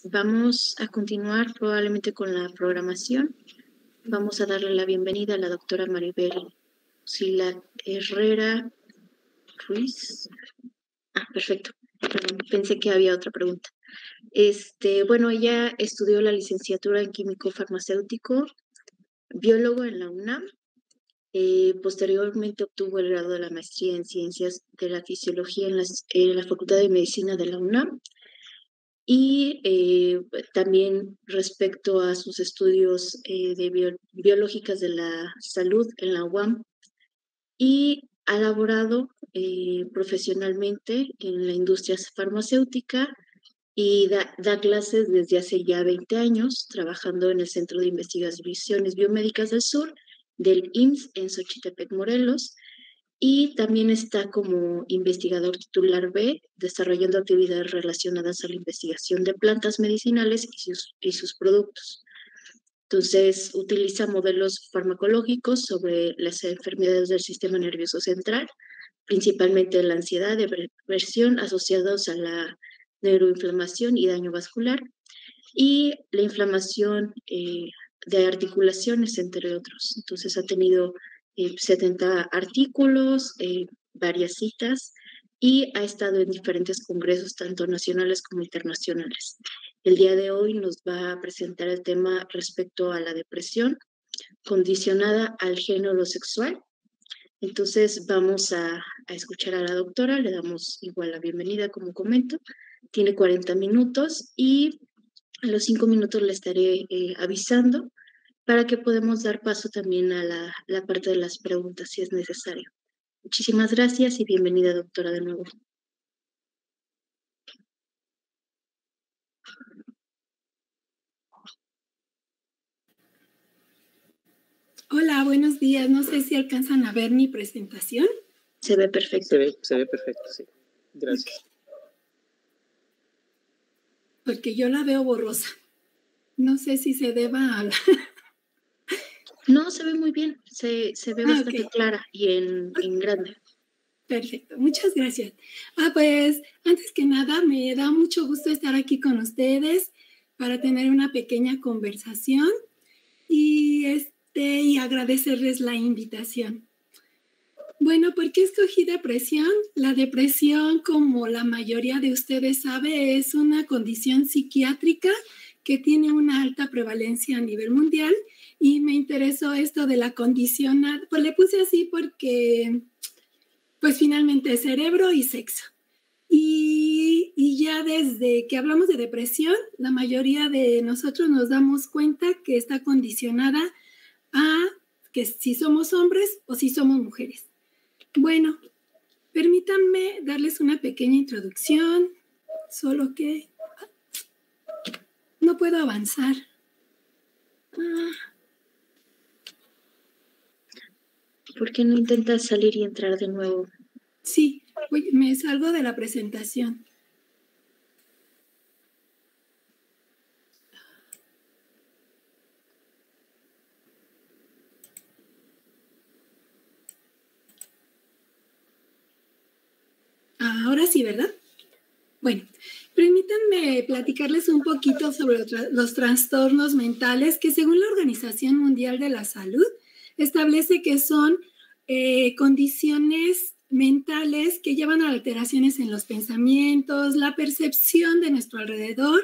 Vamos a continuar probablemente con la programación. Vamos a darle la bienvenida a la doctora Maribel Sila Herrera Ruiz. Perfecto. Perdón, pensé que había otra pregunta. Bueno, ella estudió la licenciatura en químico farmacéutico, biólogo en la UNAM. Posteriormente obtuvo el grado de la maestría en ciencias de la fisiología en la Facultad de Medicina de la UNAM. Y también respecto a sus estudios de biológicas de la salud en la UAM, y ha laborado profesionalmente en la industria farmacéutica y da clases desde hace ya 20 años, trabajando en el Centro de Investigaciones Biomédicas del Sur del IMSS en Xochitepec, Morelos. Y también está como investigador titular B, desarrollando actividades relacionadas a la investigación de plantas medicinales y sus productos. Entonces, utiliza modelos farmacológicos sobre las enfermedades del sistema nervioso central, principalmente la ansiedad, depresión asociados a la neuroinflamación y daño vascular, y la inflamación de articulaciones, entre otros. Entonces, ha tenido 70 artículos, varias citas, y ha estado en diferentes congresos, tanto nacionales como internacionales. El día de hoy nos va a presentar el tema respecto a la depresión condicionada al género sexual. Entonces vamos a escuchar a la doctora, le damos igual la bienvenida, como comento. Tiene 40 minutos y a los 5 minutos le estaré avisando para que podamos dar paso también a la parte de las preguntas si es necesario. Muchísimas gracias y bienvenida, doctora, de nuevo. Hola, buenos días. No sé si alcanzan a ver mi presentación. Se ve perfecto. Se ve perfecto, sí. Gracias. Okay. Porque yo la veo borrosa. No sé si se deba a la... No, se ve muy bien. Se ve bastante clara y en grande. Perfecto, muchas gracias. Pues antes que nada me da mucho gusto estar aquí con ustedes para tener una pequeña conversación y agradecerles la invitación. Bueno, ¿por qué escogí depresión? La depresión, como la mayoría de ustedes sabe, es una condición psiquiátrica que tiene una alta prevalencia a nivel mundial y me interesó esto de la condición, pues le puse así porque pues finalmente cerebro y sexo. Y ya desde que hablamos de depresión, la mayoría de nosotros nos damos cuenta que está condicionada a que si somos hombres o si somos mujeres. Bueno, permítanme darles una pequeña introducción, solo que no puedo avanzar. ¿Por qué no intentas salir y entrar de nuevo? Sí, me salgo de la presentación. Ahora sí, ¿verdad? Bueno, permítanme platicarles un poquito sobre los trastornos mentales que según la Organización Mundial de la Salud establece que son condiciones mentales que llevan a alteraciones en los pensamientos, la percepción de nuestro alrededor,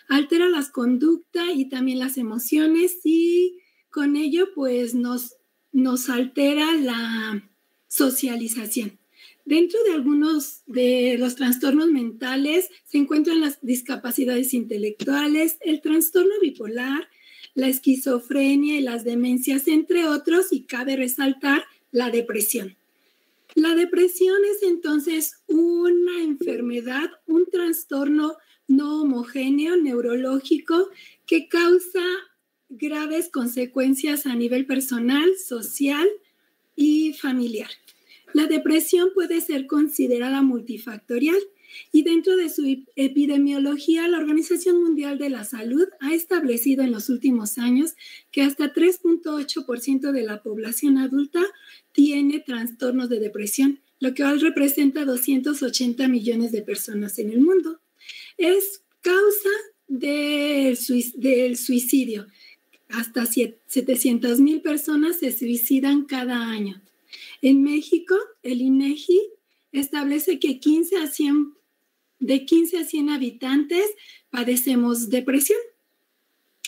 altera las conductas y también las emociones y con ello pues nos altera la socialización. Dentro de algunos de los trastornos mentales se encuentran las discapacidades intelectuales, el trastorno bipolar, la esquizofrenia y las demencias, entre otros, y cabe resaltar la depresión. La depresión es entonces una enfermedad, un trastorno no homogéneo neurológico que causa graves consecuencias a nivel personal, social y familiar. La depresión puede ser considerada multifactorial y dentro de su epidemiología, la Organización Mundial de la Salud ha establecido en los últimos años que hasta 3.8% de la población adulta tiene trastornos de depresión, lo que hoy representa 280 millones de personas en el mundo. Es causa del suicidio. Hasta 700,000 personas se suicidan cada año. En México, el INEGI establece que de 15 a 100 habitantes padecemos depresión.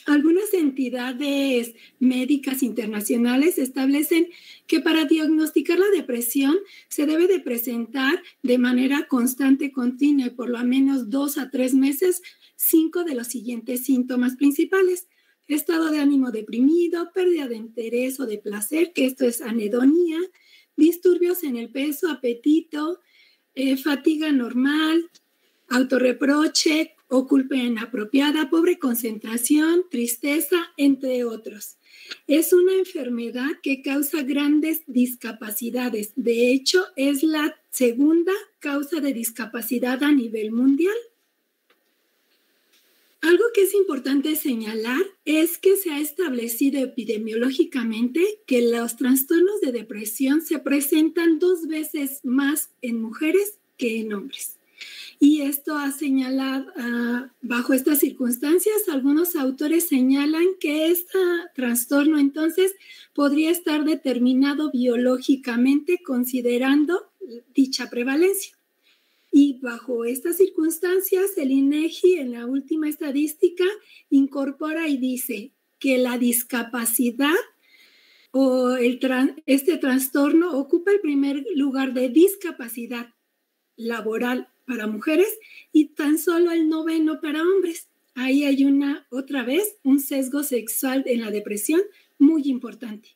Algunas entidades médicas internacionales establecen que para diagnosticar la depresión se debe de presentar de manera constante, continua y por lo menos 2 a 3 meses 5 de los siguientes síntomas principales: estado de ánimo deprimido, pérdida de interés o de placer, que esto es anhedonia, disturbios en el peso, apetito, fatiga normal, autorreproche o culpa inapropiada, pobre concentración, tristeza, entre otros. Es una enfermedad que causa grandes discapacidades. De hecho, es la segunda causa de discapacidad a nivel mundial. Algo que es importante señalar es que se ha establecido epidemiológicamente que los trastornos de depresión se presentan 2 veces más en mujeres que en hombres. Y esto ha señalado, bajo estas circunstancias, algunos autores señalan que este trastorno entonces podría estar determinado biológicamente considerando dicha prevalencia. Y bajo estas circunstancias, el INEGI en la última estadística incorpora y dice que la discapacidad o este trastorno ocupa el primer lugar de discapacidad laboral para mujeres y tan solo el 9º para hombres. Ahí hay otra vez un sesgo sexual en la depresión muy importante.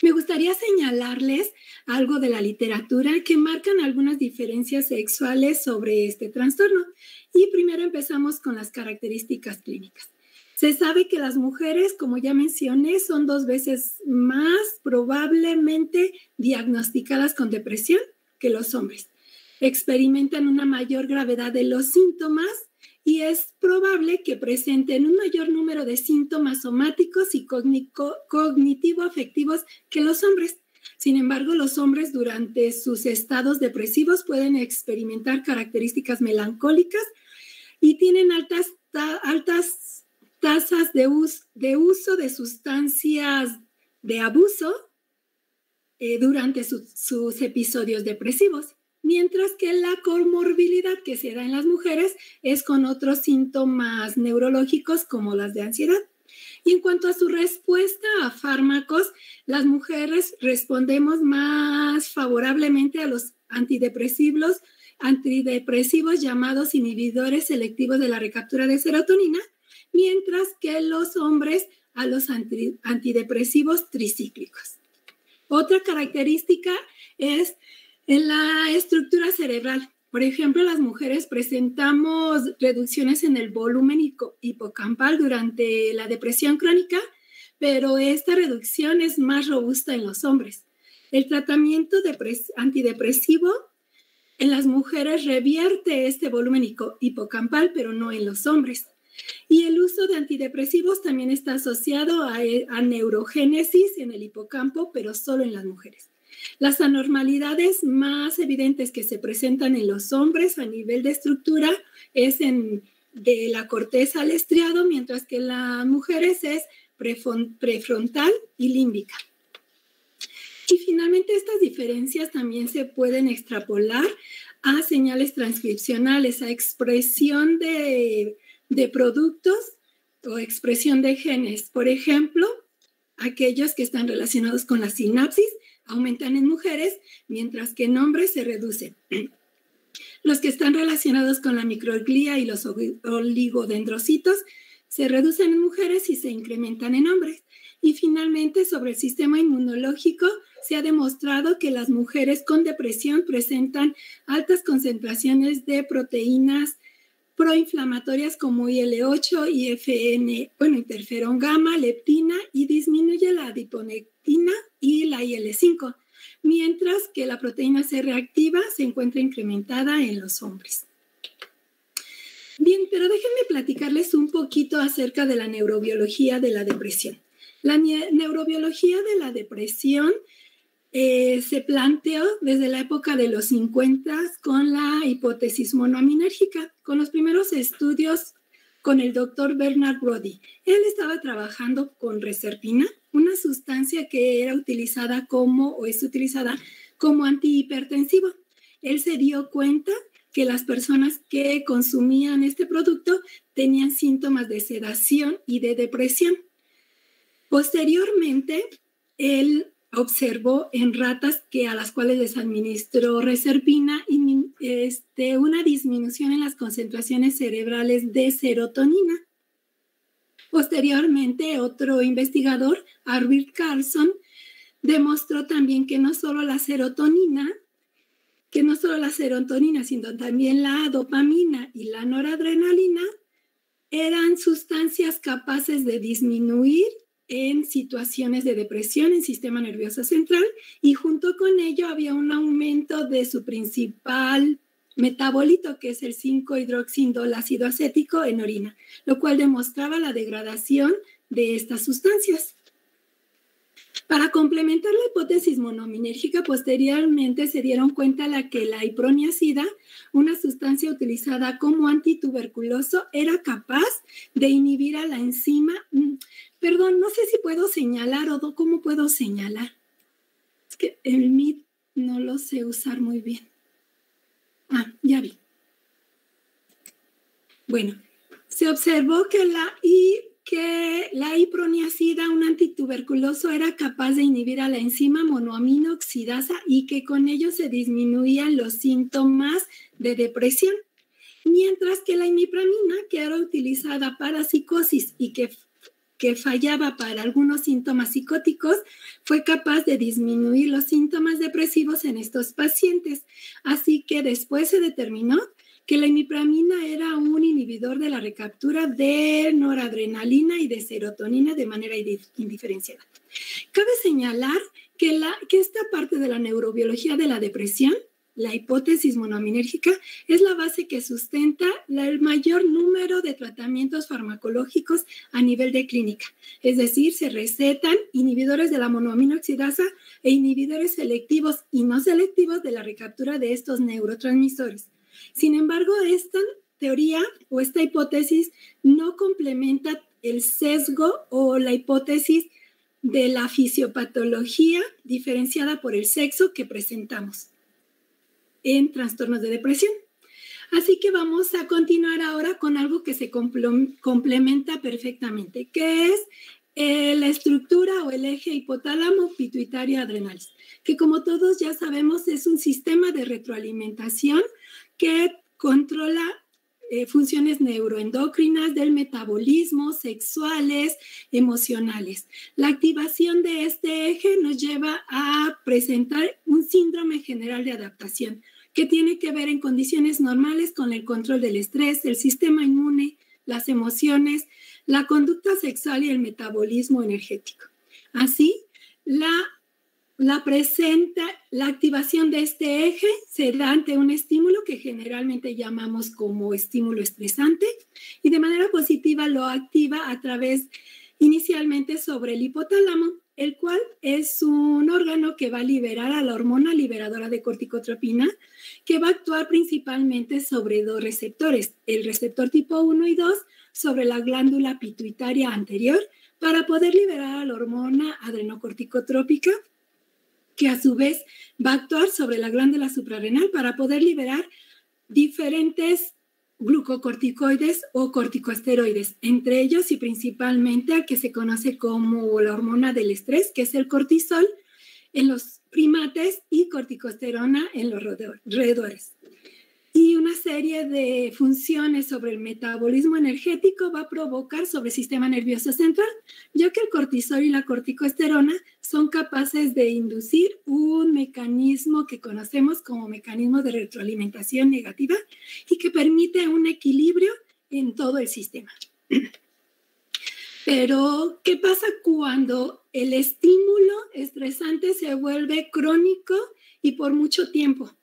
Me gustaría señalarles algo de la literatura que marcan algunas diferencias sexuales sobre este trastorno. Y primero empezamos con las características clínicas. Se sabe que las mujeres, como ya mencioné, son 2 veces más probablemente diagnosticadas con depresión que los hombres. Experimentan una mayor gravedad de los síntomas y es probable que presenten un mayor número de síntomas somáticos y cognitivo-afectivos que los hombres. Sin embargo, los hombres durante sus estados depresivos pueden experimentar características melancólicas y tienen altas tasas de uso de sustancias de abuso durante sus episodios depresivos. Mientras que la comorbilidad que se da en las mujeres es con otros síntomas neurológicos como las de ansiedad. Y en cuanto a su respuesta a fármacos, las mujeres respondemos más favorablemente a los antidepresivos llamados inhibidores selectivos de la recaptura de serotonina, mientras que los hombres a los antidepresivos tricíclicos. Otra característica es en la estructura cerebral. Por ejemplo, las mujeres presentamos reducciones en el volumen hipocampal durante la depresión crónica, pero esta reducción es más robusta en los hombres. El tratamiento antidepresivo en las mujeres revierte este volumen hipocampal, pero no en los hombres. Y el uso de antidepresivos también está asociado a neurogénesis en el hipocampo, pero solo en las mujeres. Las anormalidades más evidentes que se presentan en los hombres a nivel de estructura es de la corteza al estriado, mientras que en las mujeres es prefrontal y límbica. Y finalmente estas diferencias también se pueden extrapolar a señales transcripcionales, a expresión de productos o expresión de genes. Por ejemplo, aquellos que están relacionados con la sinapsis aumentan en mujeres, mientras que en hombres se reducen. Los que están relacionados con la microglía y los oligodendrocitos se reducen en mujeres y se incrementan en hombres. Y finalmente, sobre el sistema inmunológico, se ha demostrado que las mujeres con depresión presentan altas concentraciones de proteínas proinflamatorias como IL-8, IFN, interferón gamma, leptina, y disminuye la adiponectina y la IL-5, mientras que la proteína C reactiva se encuentra incrementada en los hombres. Bien, pero déjenme platicarles un poquito acerca de la neurobiología de la depresión. La neurobiología de la depresión se planteó desde la época de los 50 con la hipótesis monoaminérgica, con los primeros estudios con el doctor Bernard Brodie. Él estaba trabajando con reserpina, una sustancia que era utilizada o es utilizada como antihipertensivo. Él se dio cuenta que las personas que consumían este producto tenían síntomas de sedación y de depresión. Posteriormente, él observó en ratas a las cuales les administró reserpina una disminución en las concentraciones cerebrales de serotonina. Posteriormente, otro investigador, Arvid Carlson, demostró también que no solo la serotonina, sino también la dopamina y la noradrenalina eran sustancias capaces de disminuir en situaciones de depresión en sistema nervioso central, y junto con ello había un aumento de su principal metabolito, que es el 5-hidroxindol ácido acético en orina, lo cual demostraba la degradación de estas sustancias. Para complementar la hipótesis monoaminérgica, posteriormente se dieron cuenta que la iproniazida, una sustancia utilizada como antituberculoso, era capaz de inhibir a la enzima. Perdón, no sé si puedo señalar o cómo puedo señalar. Es que el MIT no lo sé usar muy bien. Ya vi. Bueno, se observó que la iproniazida, un antituberculoso, era capaz de inhibir a la enzima monoamino oxidasa y que con ello se disminuían los síntomas de depresión. Mientras que la imipramina, que era utilizada para psicosis y que fallaba para algunos síntomas psicóticos, fue capaz de disminuir los síntomas depresivos en estos pacientes. Así que después se determinó que la imipramina era un inhibidor de la recaptura de noradrenalina y de serotonina de manera indiferenciada. Cabe señalar que esta parte de la neurobiología de la depresión, la hipótesis monoaminérgica, es la base que sustenta el mayor número de tratamientos farmacológicos a nivel de clínica. Es decir, se recetan inhibidores de la monoamino oxidasa e inhibidores selectivos y no selectivos de la recaptura de estos neurotransmisores. Sin embargo, esta teoría o esta hipótesis no complementa el sesgo o la hipótesis de la fisiopatología diferenciada por el sexo que presentamos en trastornos de depresión. Así que vamos a continuar ahora con algo que se complementa perfectamente, que es la estructura o el eje hipotálamo pituitario adrenales, que como todos ya sabemos es un sistema de retroalimentación que controla funciones neuroendocrinas, del metabolismo, sexuales, emocionales. La activación de este eje nos lleva a presentar un síndrome general de adaptación que tiene que ver en condiciones normales con el control del estrés, el sistema inmune, las emociones, la conducta sexual y el metabolismo energético. Así, la activación de este eje se da ante un estímulo que generalmente llamamos como estímulo estresante, y de manera positiva lo activa a través inicialmente sobre el hipotálamo, el cual es un órgano que va a liberar a la hormona liberadora de corticotropina, que va a actuar principalmente sobre dos receptores, el receptor tipo 1 y 2 sobre la glándula pituitaria anterior, para poder liberar a la hormona adrenocorticotrópica, que a su vez va a actuar sobre la glándula suprarrenal para poder liberar diferentes glucocorticoides o corticosteroides, entre ellos y principalmente al que se conoce como la hormona del estrés, que es el cortisol en los primates y corticosterona en los roedores. Y una serie de funciones sobre el metabolismo energético va a provocar sobre el sistema nervioso central, ya que el cortisol y la corticosterona son capaces de inducir un mecanismo que conocemos como mecanismo de retroalimentación negativa y que permite un equilibrio en todo el sistema. Pero, ¿qué pasa cuando el estímulo estresante se vuelve crónico y por mucho tiempo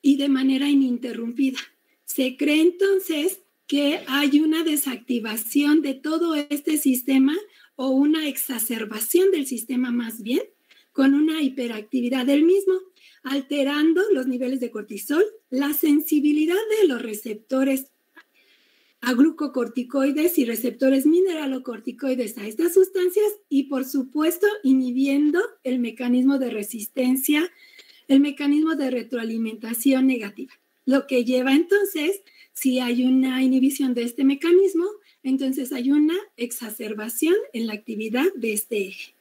y de manera ininterrumpida? Se cree entonces que hay una desactivación de todo este sistema o una exacerbación del sistema más bien, con una hiperactividad del mismo, alterando los niveles de cortisol, la sensibilidad de los receptores a glucocorticoides y receptores mineralocorticoides a estas sustancias y, por supuesto, inhibiendo el mecanismo de resistencia, el mecanismo de retroalimentación negativa. Lo que lleva entonces, si hay una inhibición de este mecanismo, entonces hay una exacerbación en la actividad de este eje.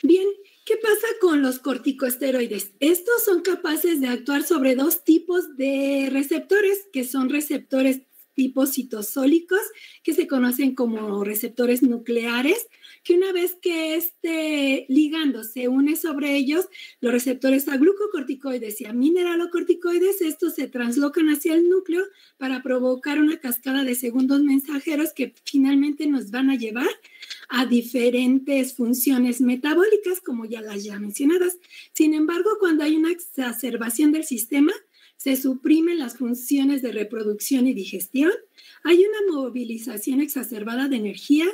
Bien, ¿qué pasa con los corticosteroides? Estos son capaces de actuar sobre dos tipos de receptores, que son receptores tipo citosólicos, que se conocen como receptores nucleares, que una vez que este ligando se une sobre ellos, los receptores a glucocorticoides y a mineralocorticoides, estos se translocan hacia el núcleo para provocar una cascada de segundos mensajeros que finalmente nos van a llevar a diferentes funciones metabólicas, como ya las ya mencionadas. Sin embargo, cuando hay una exacerbación del sistema, se suprimen las funciones de reproducción y digestión, hay una movilización exacerbada de energía,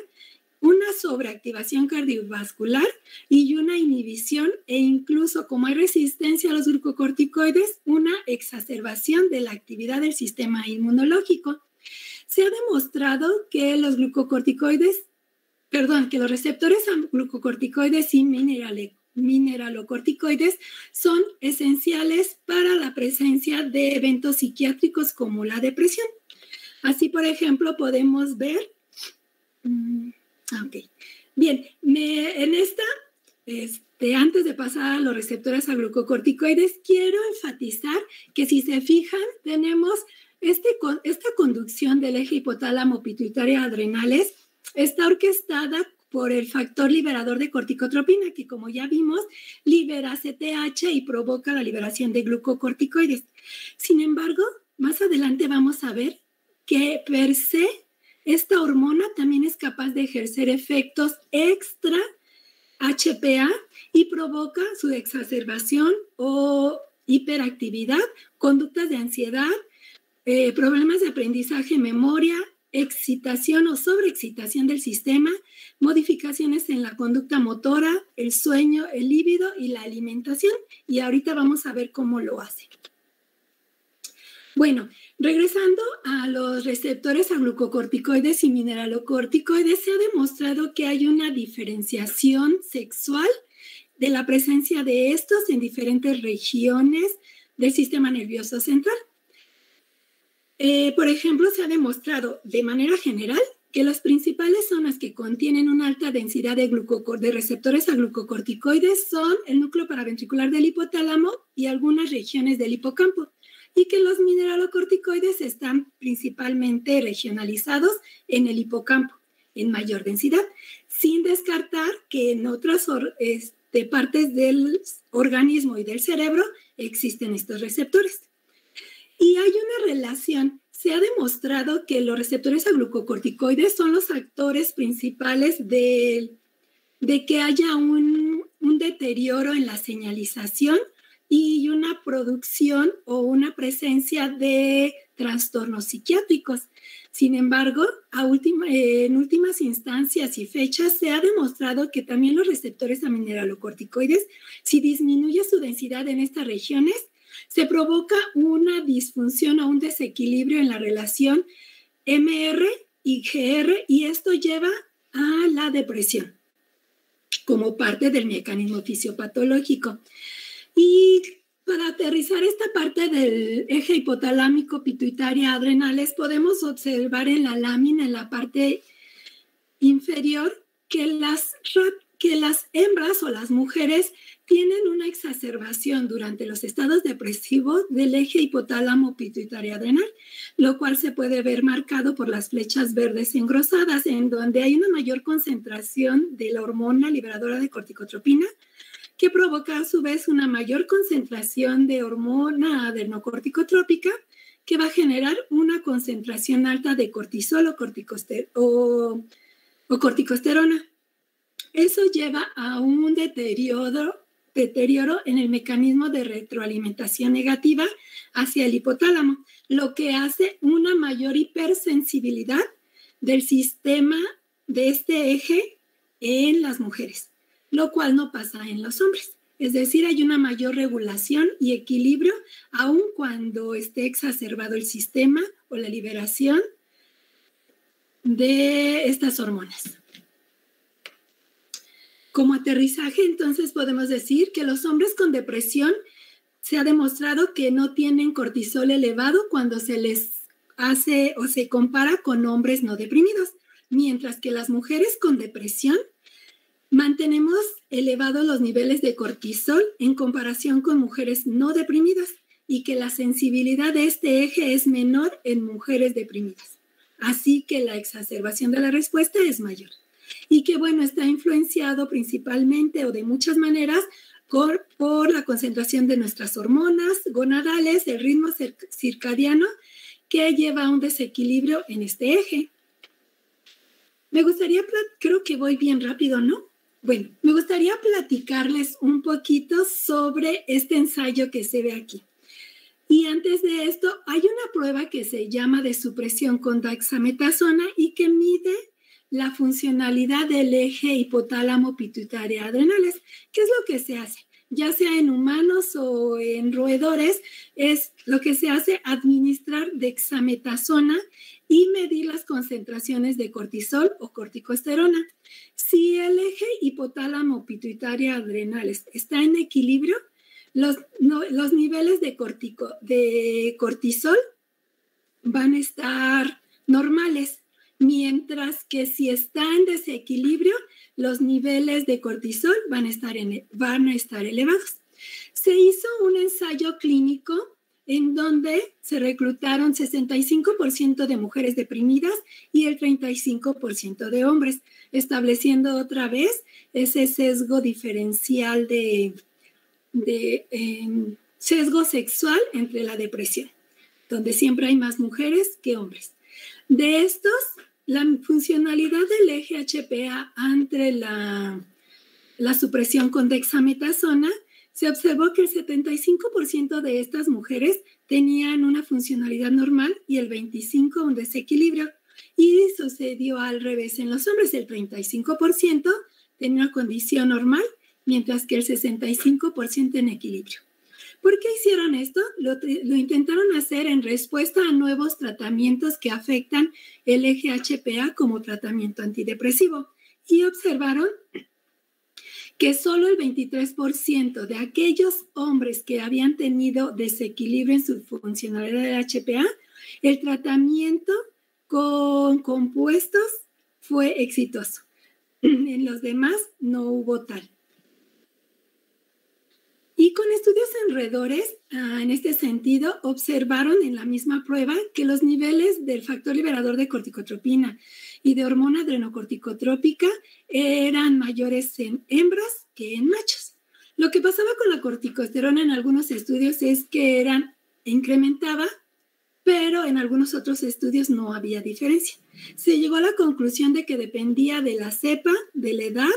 una sobreactivación cardiovascular y una inhibición e incluso, como hay resistencia a los glucocorticoides, una exacerbación de la actividad del sistema inmunológico. Se ha demostrado que los receptores a glucocorticoides y mineralocorticoides son esenciales para la presencia de eventos psiquiátricos como la depresión. Así, por ejemplo, podemos ver... Bien, en esta, antes de pasar a los receptores a glucocorticoides, quiero enfatizar que si se fijan, tenemos esta conducción del eje hipotálamo pituitario adrenales está orquestada por el factor liberador de corticotropina, que como ya vimos, libera CTH y provoca la liberación de glucocorticoides. Sin embargo, más adelante vamos a ver que per se esta hormona también es capaz de ejercer efectos extra HPA y provoca su exacerbación o hiperactividad, conductas de ansiedad, problemas de aprendizaje, memoria, excitación o sobreexcitación del sistema, modificaciones en la conducta motora, el sueño, el líbido y la alimentación. Y ahorita vamos a ver cómo lo hace. Bueno, regresando a los receptores a glucocorticoides y mineralocorticoides, se ha demostrado que hay una diferenciación sexual de la presencia de estos en diferentes regiones del sistema nervioso central. Por ejemplo, se ha demostrado de manera general que las principales zonas que contienen una alta densidad de receptores a glucocorticoides son el núcleo paraventricular del hipotálamo y algunas regiones del hipocampo, y que los mineralocorticoides están principalmente regionalizados en el hipocampo en mayor densidad, sin descartar que en otras partes del organismo y del cerebro existen estos receptores. Y hay una relación. Se ha demostrado que los receptores a glucocorticoides son los actores principales de que haya un deterioro en la señalización y una producción o una presencia de trastornos psiquiátricos. Sin embargo, en últimas instancias y fechas se ha demostrado que también los receptores a mineralocorticoides, si disminuye su densidad en estas regiones, se provoca una disfunción o un desequilibrio en la relación MR y GR, y esto lleva a la depresión como parte del mecanismo fisiopatológico. Y para aterrizar esta parte del eje hipotalámico pituitaria adrenales, podemos observar en la lámina, en la parte inferior, que las hembras o las mujeres tienen una exacerbación durante los estados depresivos del eje hipotálamo pituitario adrenal, lo cual se puede ver marcado por las flechas verdes engrosadas, en donde hay una mayor concentración de la hormona liberadora de corticotropina, que provoca a su vez una mayor concentración de hormona adrenocorticotrópica, que va a generar una concentración alta de cortisol o corticosterona. Eso lleva a un deterioro en el mecanismo de retroalimentación negativa hacia el hipotálamo, lo que hace una mayor hipersensibilidad del sistema de este eje en las mujeres, lo cual no pasa en los hombres. Es decir, hay una mayor regulación y equilibrio aun cuando esté exacerbado el sistema o la liberación de estas hormonas. Como aterrizaje, entonces, podemos decir que los hombres con depresión se ha demostrado que no tienen cortisol elevado cuando se les hace o se compara con hombres no deprimidos, mientras que las mujeres con depresión mantenemos elevados los niveles de cortisol en comparación con mujeres no deprimidas y que la sensibilidad de este eje es menor en mujeres deprimidas. Así que la exacerbación de la respuesta es mayor. Y que, bueno, está influenciado principalmente o de muchas maneras por la concentración de nuestras hormonas gonadales, el ritmo circadiano, que lleva a un desequilibrio en este eje. Me gustaría, creo que voy bien rápido, ¿no? Bueno, me gustaría platicarles un poquito sobre este ensayo que se ve aquí. Y antes de esto, hay una prueba que se llama de supresión con dexametasona y que mide la funcionalidad del eje hipotálamo pituitaria adrenales. ¿Qué es lo que se hace? Ya sea en humanos o en roedores, es lo que se hace administrar dexametasona y medir las concentraciones de cortisol o corticosterona. Si el eje hipotálamo pituitaria adrenales está en equilibrio, los niveles de cortisol van a estar normales, mientras que si está en desequilibrio, los niveles de cortisol van a estar elevados. Se hizo un ensayo clínico en donde se reclutaron 65% de mujeres deprimidas y el 35% de hombres, estableciendo otra vez ese sesgo diferencial de sesgo sexual entre la depresión, donde siempre hay más mujeres que hombres. De estos, la funcionalidad del eje HPA ante la supresión con dexametasona, se observó que el 75% de estas mujeres tenían una funcionalidad normal y el 25% un desequilibrio. Y sucedió al revés en los hombres, el 35% tenía una condición normal, mientras que el 65% en equilibrio. ¿Por qué hicieron esto? Lo intentaron hacer en respuesta a nuevos tratamientos que afectan el eje HPA como tratamiento antidepresivo y observaron que solo el 23% de aquellos hombres que habían tenido desequilibrio en su funcionalidad del HPA, el tratamiento con compuestos fue exitoso. En los demás no hubo tal. Y con estudios en roedores, en este sentido, observaron en la misma prueba que los niveles del factor liberador de corticotropina y de hormona adrenocorticotrópica eran mayores en hembras que en machos. Lo que pasaba con la corticosterona en algunos estudios es que incrementaba, pero en algunos otros estudios no había diferencia. Se llegó a la conclusión de que dependía de la cepa, de la edad,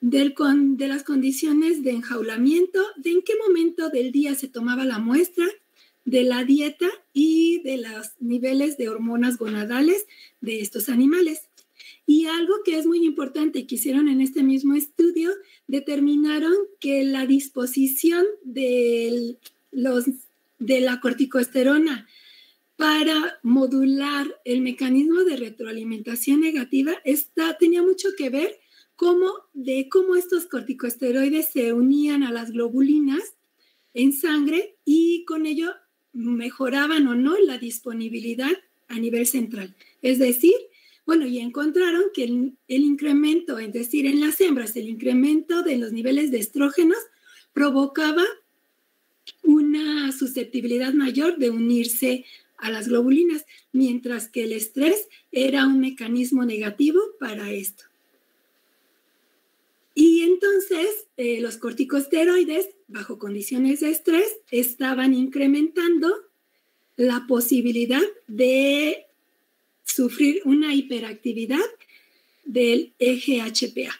de las condiciones de enjaulamiento, de en qué momento del día se tomaba la muestra, de la dieta y de los niveles de hormonas gonadales de estos animales. Y algo que es muy importante que hicieron en este mismo estudio, determinaron que la disposición de la corticosterona para modular el mecanismo de retroalimentación negativa tenía mucho que ver cómo estos corticosteroides se unían a las globulinas en sangre y con ello mejoraban o no la disponibilidad a nivel central. Es decir, y encontraron que el incremento, es decir, en las hembras, el incremento de los niveles de estrógenos provocaba una susceptibilidad mayor de unirse a las globulinas, mientras que el estrés era un mecanismo negativo para esto. Y entonces los corticosteroides, bajo condiciones de estrés, estaban incrementando la posibilidad de sufrir una hiperactividad del eje HPA.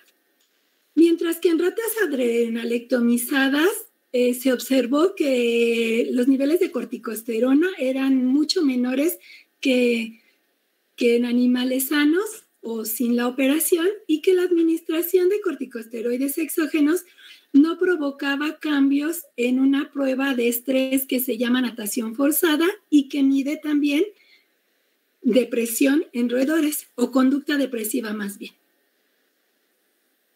Mientras que en ratas adrenalectomizadas se observó que los niveles de corticosterona eran mucho menores que en animales sanos o sin la operación, y que la administración de corticosteroides exógenos no provocaba cambios en una prueba de estrés que se llama natación forzada y que mide también depresión en roedores o conducta depresiva más bien.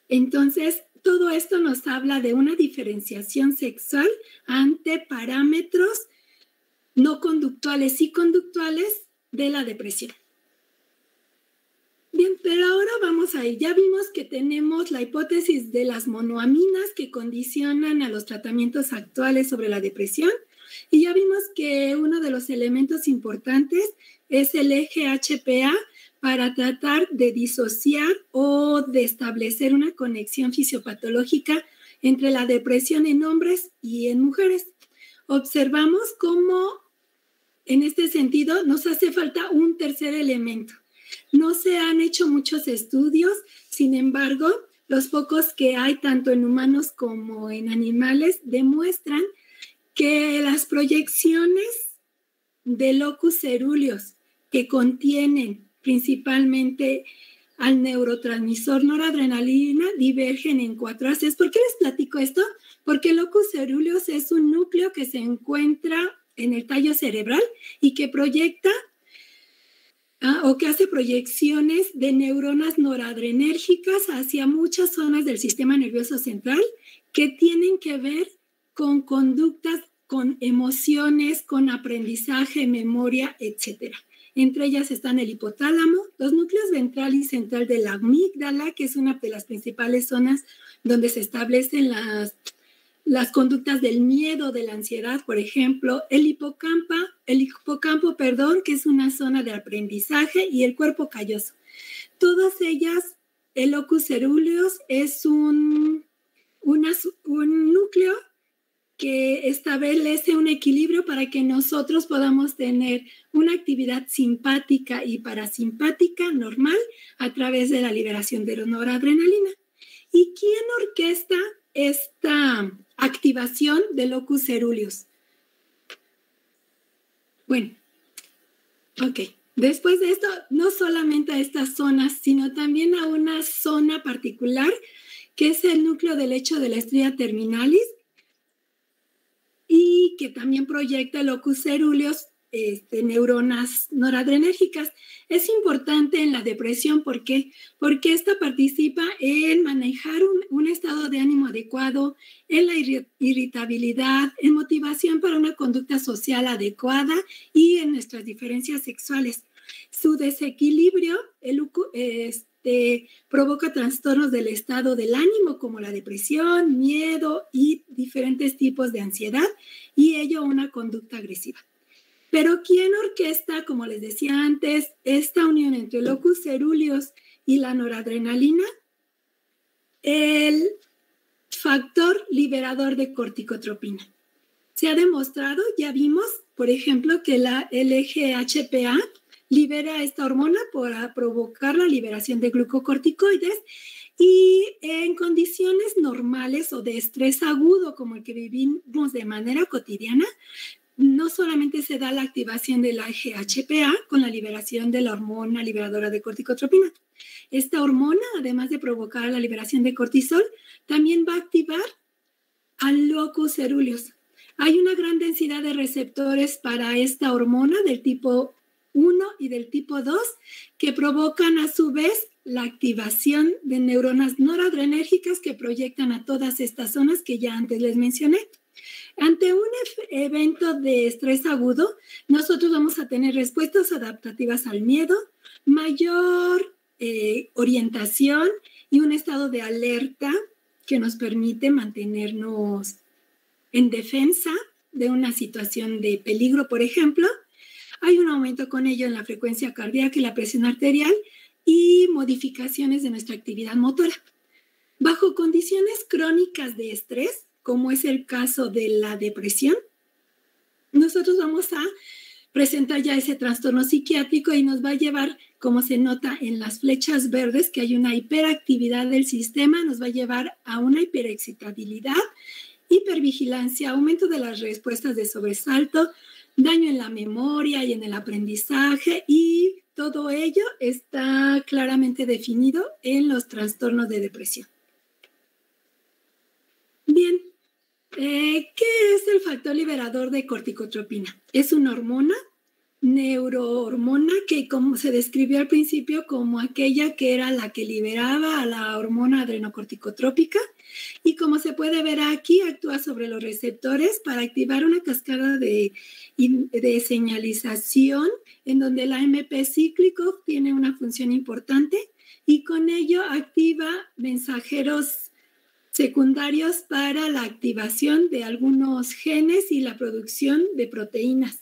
Entonces, todo esto nos habla de una diferenciación sexual ante parámetros no conductuales y conductuales de la depresión. Bien, pero ahora vamos a ir. Ya vimos que tenemos la hipótesis de las monoaminas que condicionan a los tratamientos actuales sobre la depresión, y ya vimos que uno de los elementos importantes es el eje HPA para tratar de disociar o de establecer una conexión fisiopatológica entre la depresión en hombres y en mujeres. Observamos cómo en este sentido nos hace falta un tercer elemento. No se han hecho muchos estudios, sin embargo, los pocos que hay tanto en humanos como en animales demuestran que las proyecciones de locus cerúleos que contienen principalmente al neurotransmisor noradrenalina divergen en 4 haces. ¿Por qué les platico esto? Porque el locus cerúleos es un núcleo que se encuentra en el tallo cerebral y que proyecta o que hace proyecciones de neuronas noradrenérgicas hacia muchas zonas del sistema nervioso central que tienen que ver con conductas, con emociones, con aprendizaje, memoria, etcétera. Entre ellas están el hipotálamo, los núcleos ventral y central de la amígdala, que es una de las principales zonas donde se establecen las conductas del miedo, de la ansiedad, por ejemplo, el hipocampo, que es una zona de aprendizaje, y el cuerpo calloso. Todas ellas, el locus cerúleos es un núcleo que establece un equilibrio para que nosotros podamos tener una actividad simpática y parasimpática normal a través de la liberación de noradrenalina. ¿Y quién orquesta esta activación del locus cerúleos? Bueno, ok. Después de esto, no solamente a estas zonas, sino también a una zona particular que es el núcleo del lecho de la estrella terminalis, y que también proyecta el locus cerúleos, neuronas noradrenérgicas. Es importante en la depresión, ¿por qué? Porque esta participa en manejar un estado de ánimo adecuado, en la irritabilidad, en motivación para una conducta social adecuada y en nuestras diferencias sexuales. Su desequilibrio provoca trastornos del estado del ánimo como la depresión, miedo y diferentes tipos de ansiedad, y ello una conducta agresiva. Pero ¿quién orquesta, como les decía antes, esta unión entre el locus cerúleos y la noradrenalina? El factor liberador de corticotropina. Se ha demostrado, ya vimos, por ejemplo, que el eje HPA libera esta hormona para provocar la liberación de glucocorticoides, y en condiciones normales o de estrés agudo como el que vivimos de manera cotidiana, no solamente se da la activación del eje HPA con la liberación de la hormona liberadora de corticotropina. Esta hormona, además de provocar la liberación de cortisol, también va a activar al locus cerúleos. Hay una gran densidad de receptores para esta hormona del tipo 1 y del tipo 2 que provocan a su vez la activación de neuronas noradrenérgicas que proyectan a todas estas zonas que ya antes les mencioné. Ante un evento de estrés agudo, nosotros vamos a tener respuestas adaptativas al miedo, mayor orientación y un estado de alerta que nos permite mantenernos en defensa de una situación de peligro, por ejemplo. Hay un aumento con ello en la frecuencia cardíaca y la presión arterial y modificaciones de nuestra actividad motora. Bajo condiciones crónicas de estrés, como es el caso de la depresión, nosotros vamos a presentar ya ese trastorno psiquiátrico y nos va a llevar, como se nota en las flechas verdes, que hay una hiperactividad del sistema, nos va a llevar a una hiperexcitabilidad, hipervigilancia, aumento de las respuestas de sobresalto, daño en la memoria y en el aprendizaje, y todo ello está claramente definido en los trastornos de depresión. Bien, ¿qué es el factor liberador de corticotropina? Es una hormona, neurohormona, que como se describió al principio como aquella que era la que liberaba a la hormona adrenocorticotrópica, y como se puede ver aquí, actúa sobre los receptores para activar una cascada de señalización en donde el AMP cíclico tiene una función importante, y con ello activa mensajeros secundarios para la activación de algunos genes y la producción de proteínas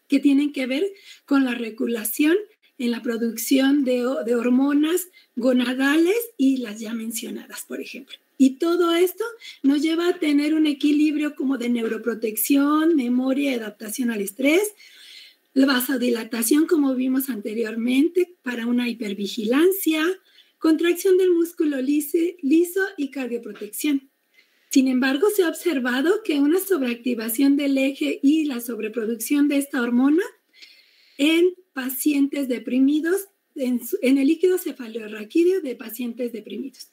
que tienen que ver con la regulación en la producción de hormonas gonadales y las ya mencionadas, por ejemplo. Y todo esto nos lleva a tener un equilibrio como de neuroprotección, memoria y adaptación al estrés, la vasodilatación, como vimos anteriormente, para una hipervigilancia, contracción del músculo liso y cardioprotección. Sin embargo, se ha observado que una sobreactivación del eje y la sobreproducción de esta hormona en pacientes deprimidos, en el líquido cefalorraquídeo de pacientes deprimidos.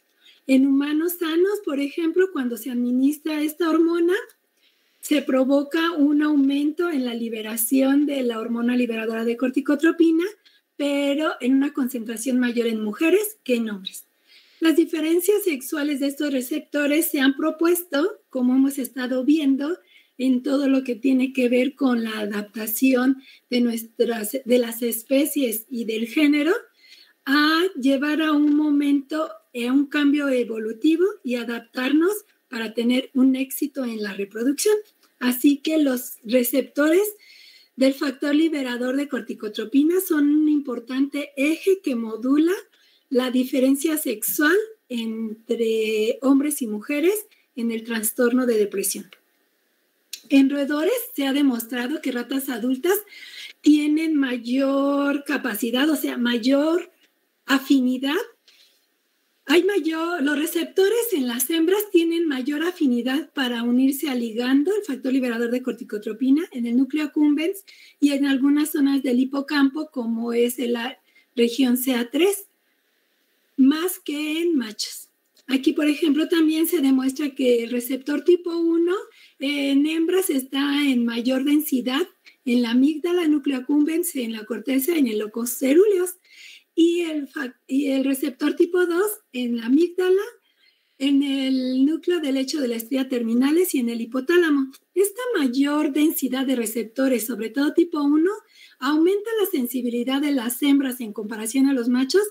En humanos sanos, por ejemplo, cuando se administra esta hormona, se provoca un aumento en la liberación de la hormona liberadora de corticotropina, pero en una concentración mayor en mujeres que en hombres. Las diferencias sexuales de estos receptores se han propuesto, como hemos estado viendo, en todo lo que tiene que ver con la adaptación de las especies y del género, a llevar a un momento, a un cambio evolutivo y adaptarnos para tener un éxito en la reproducción. Así que los receptores del factor liberador de corticotropina son un importante eje que modula la diferencia sexual entre hombres y mujeres en el trastorno de depresión. En roedores se ha demostrado que ratas adultas tienen mayor capacidad, o sea, mayor afinidad. Los receptores en las hembras tienen mayor afinidad para unirse al ligando, el factor liberador de corticotropina, en el núcleo accumbens y en algunas zonas del hipocampo, como es la región CA3, más que en machos. Aquí, por ejemplo, también se demuestra que el receptor tipo 1 en hembras está en mayor densidad en la amígdala, núcleo accumbens, en la corteza, en el locus cerúleus, y el receptor tipo 2 en la amígdala, en el núcleo del lecho de la estría terminales y en el hipotálamo. Esta mayor densidad de receptores, sobre todo tipo 1, aumenta la sensibilidad de las hembras en comparación a los machos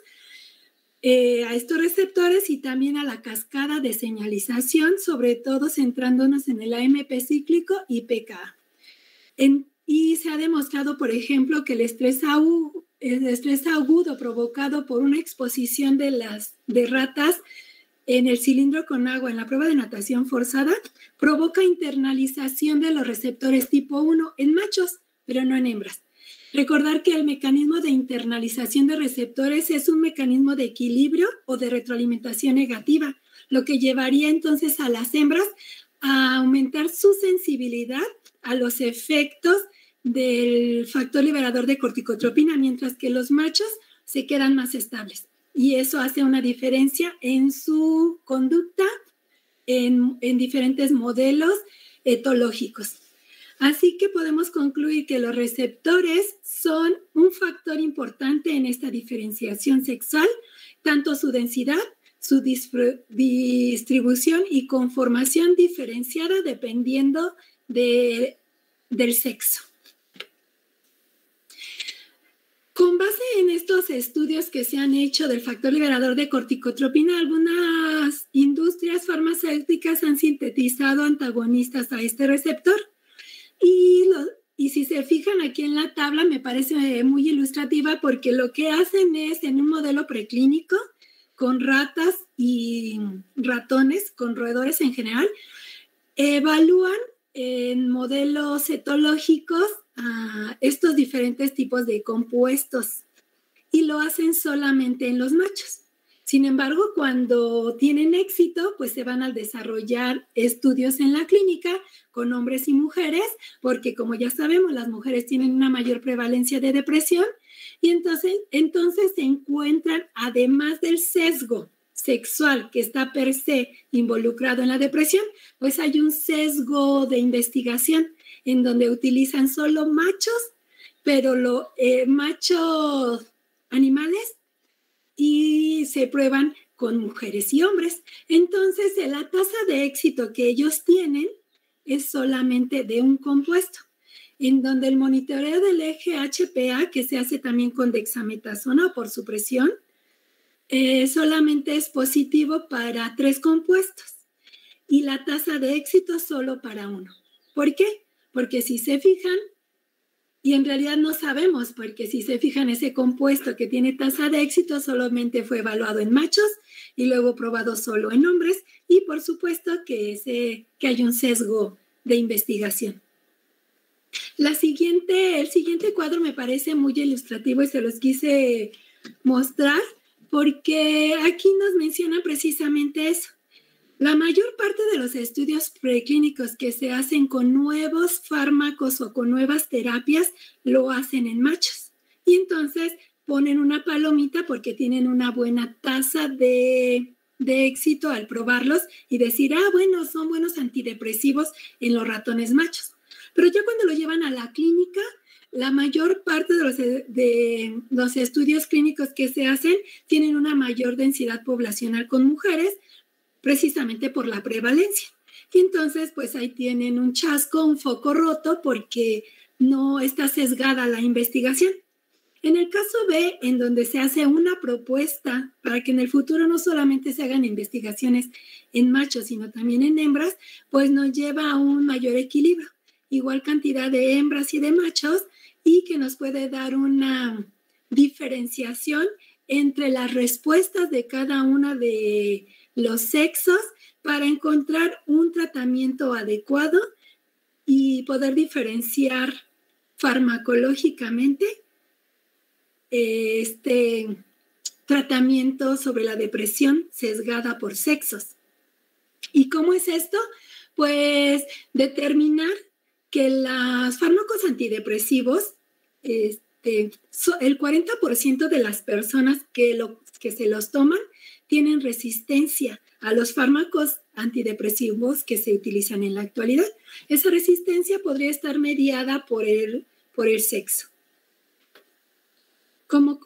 a estos receptores y también a la cascada de señalización, sobre todo centrándonos en el AMP cíclico y PKA. Y se ha demostrado, por ejemplo, que el estrés agudo provocado por una exposición de ratas en el cilindro con agua en la prueba de natación forzada provoca internalización de los receptores tipo 1 en machos, pero no en hembras. Recordar que el mecanismo de internalización de receptores es un mecanismo de equilibrio o de retroalimentación negativa, lo que llevaría entonces a las hembras a aumentar su sensibilidad a los efectos del factor liberador de corticotropina, mientras que los machos se quedan más estables. Y eso hace una diferencia en su conducta en diferentes modelos etológicos. Así que podemos concluir que los receptores son un factor importante en esta diferenciación sexual, tanto su densidad, su distribución y conformación diferenciada dependiendo del sexo. Con base en estos estudios que se han hecho del factor liberador de corticotropina, algunas industrias farmacéuticas han sintetizado antagonistas a este receptor. Y si se fijan aquí en la tabla, me parece muy ilustrativa porque lo que hacen es, en un modelo preclínico, con ratas y ratones, con roedores en general, evalúan en modelos etológicos estos diferentes tipos de compuestos y lo hacen solamente en los machos. Sin embargo, cuando tienen éxito, pues se van a desarrollar estudios en la clínica con hombres y mujeres, porque como ya sabemos, las mujeres tienen una mayor prevalencia de depresión y entonces se encuentran, además del sesgo sexual que está per se involucrado en la depresión, pues hay un sesgo de investigación en donde utilizan solo machos, pero machos animales, y se prueban con mujeres y hombres. Entonces, la tasa de éxito que ellos tienen es solamente de un compuesto, en donde el monitoreo del eje HPA, que se hace también con dexametasona por supresión, solamente es positivo para 3 compuestos y la tasa de éxito solo para 1. ¿Por qué? Porque si se fijan, y en realidad no sabemos, porque si se fijan, ese compuesto que tiene tasa de éxito solamente fue evaluado en machos y luego probado solo en hombres, y por supuesto que hay un sesgo de investigación. El siguiente cuadro me parece muy ilustrativo y se los quise mostrar porque aquí nos menciona precisamente eso. La mayor parte de los estudios preclínicos que se hacen con nuevos fármacos o con nuevas terapias lo hacen en machos. Y entonces ponen una palomita porque tienen una buena tasa de éxito al probarlos y decir, bueno, son buenos antidepresivos en los ratones machos. Pero ya cuando lo llevan a la clínica, la mayor parte de los estudios clínicos que se hacen tienen una mayor densidad poblacional con mujeres, precisamente por la prevalencia. Y entonces, pues ahí tienen un chasco, un foco roto, porque no está sesgada la investigación. En el caso B, en donde se hace una propuesta para que en el futuro no solamente se hagan investigaciones en machos, sino también en hembras, pues nos lleva a un mayor equilibrio, igual cantidad de hembras y de machos, y que nos puede dar una diferenciación entre las respuestas de cada una de los sexos para encontrar un tratamiento adecuado y poder diferenciar farmacológicamente este tratamiento sobre la depresión sesgada por sexos. ¿Y cómo es esto? Pues determinar que los fármacos antidepresivos, el 40% de las personas que se los toman tienen resistencia a los fármacos antidepresivos que se utilizan en la actualidad. Esa resistencia podría estar mediada por el sexo. Como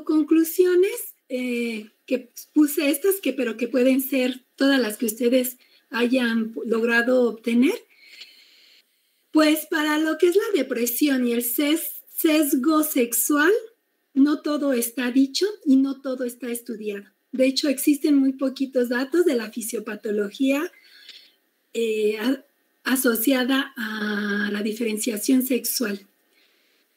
conclusiones, que puse estas, pero que pueden ser todas las que ustedes hayan logrado obtener, pues para lo que es la depresión y el sesgo sexual, no todo está dicho y no todo está estudiado. De hecho, existen muy poquitos datos de la fisiopatología asociada a la diferenciación sexual.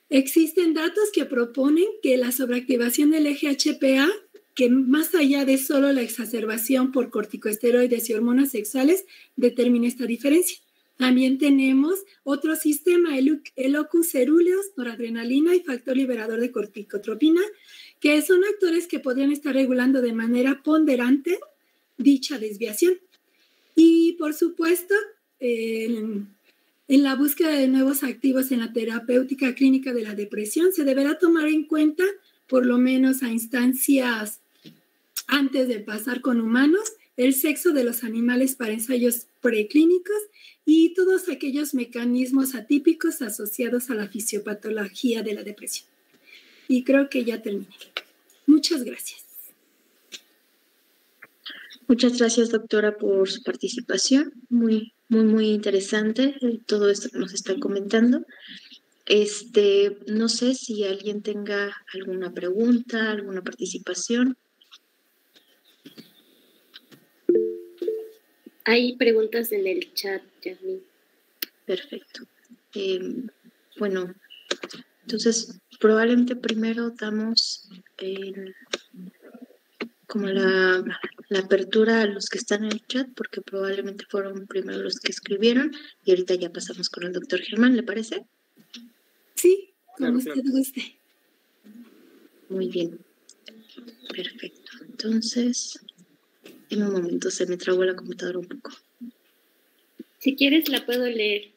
Existen datos que proponen que la sobreactivación del eje HPA, que más allá de solo la exacerbación por corticosteroides y hormonas sexuales, determina esta diferencia. También tenemos otro sistema, el locus cerúleus, noradrenalina y factor liberador de corticotropina, que son actores que podrían estar regulando de manera ponderante dicha desviación. Y por supuesto, en la búsqueda de nuevos activos en la terapéutica clínica de la depresión, se deberá tomar en cuenta, por lo menos a instancias antes de pasar con humanos, el sexo de los animales para ensayos preclínicos y todos aquellos mecanismos atípicos asociados a la fisiopatología de la depresión. Y creo que ya terminé. Muchas gracias. Muchas gracias, doctora, por su participación. Muy interesante todo esto que nos está comentando. No sé si alguien tenga alguna pregunta, alguna participación. Hay preguntas en el chat, Yasmín. Perfecto. Bueno, entonces probablemente primero damos como la apertura a los que están en el chat, porque probablemente fueron primero los que escribieron, y ahorita ya pasamos con el doctor Germán, ¿le parece? Sí, como usted guste. Muy bien. Perfecto. Entonces, en un momento se me trabó la computadora un poco. Si quieres, la puedo leer.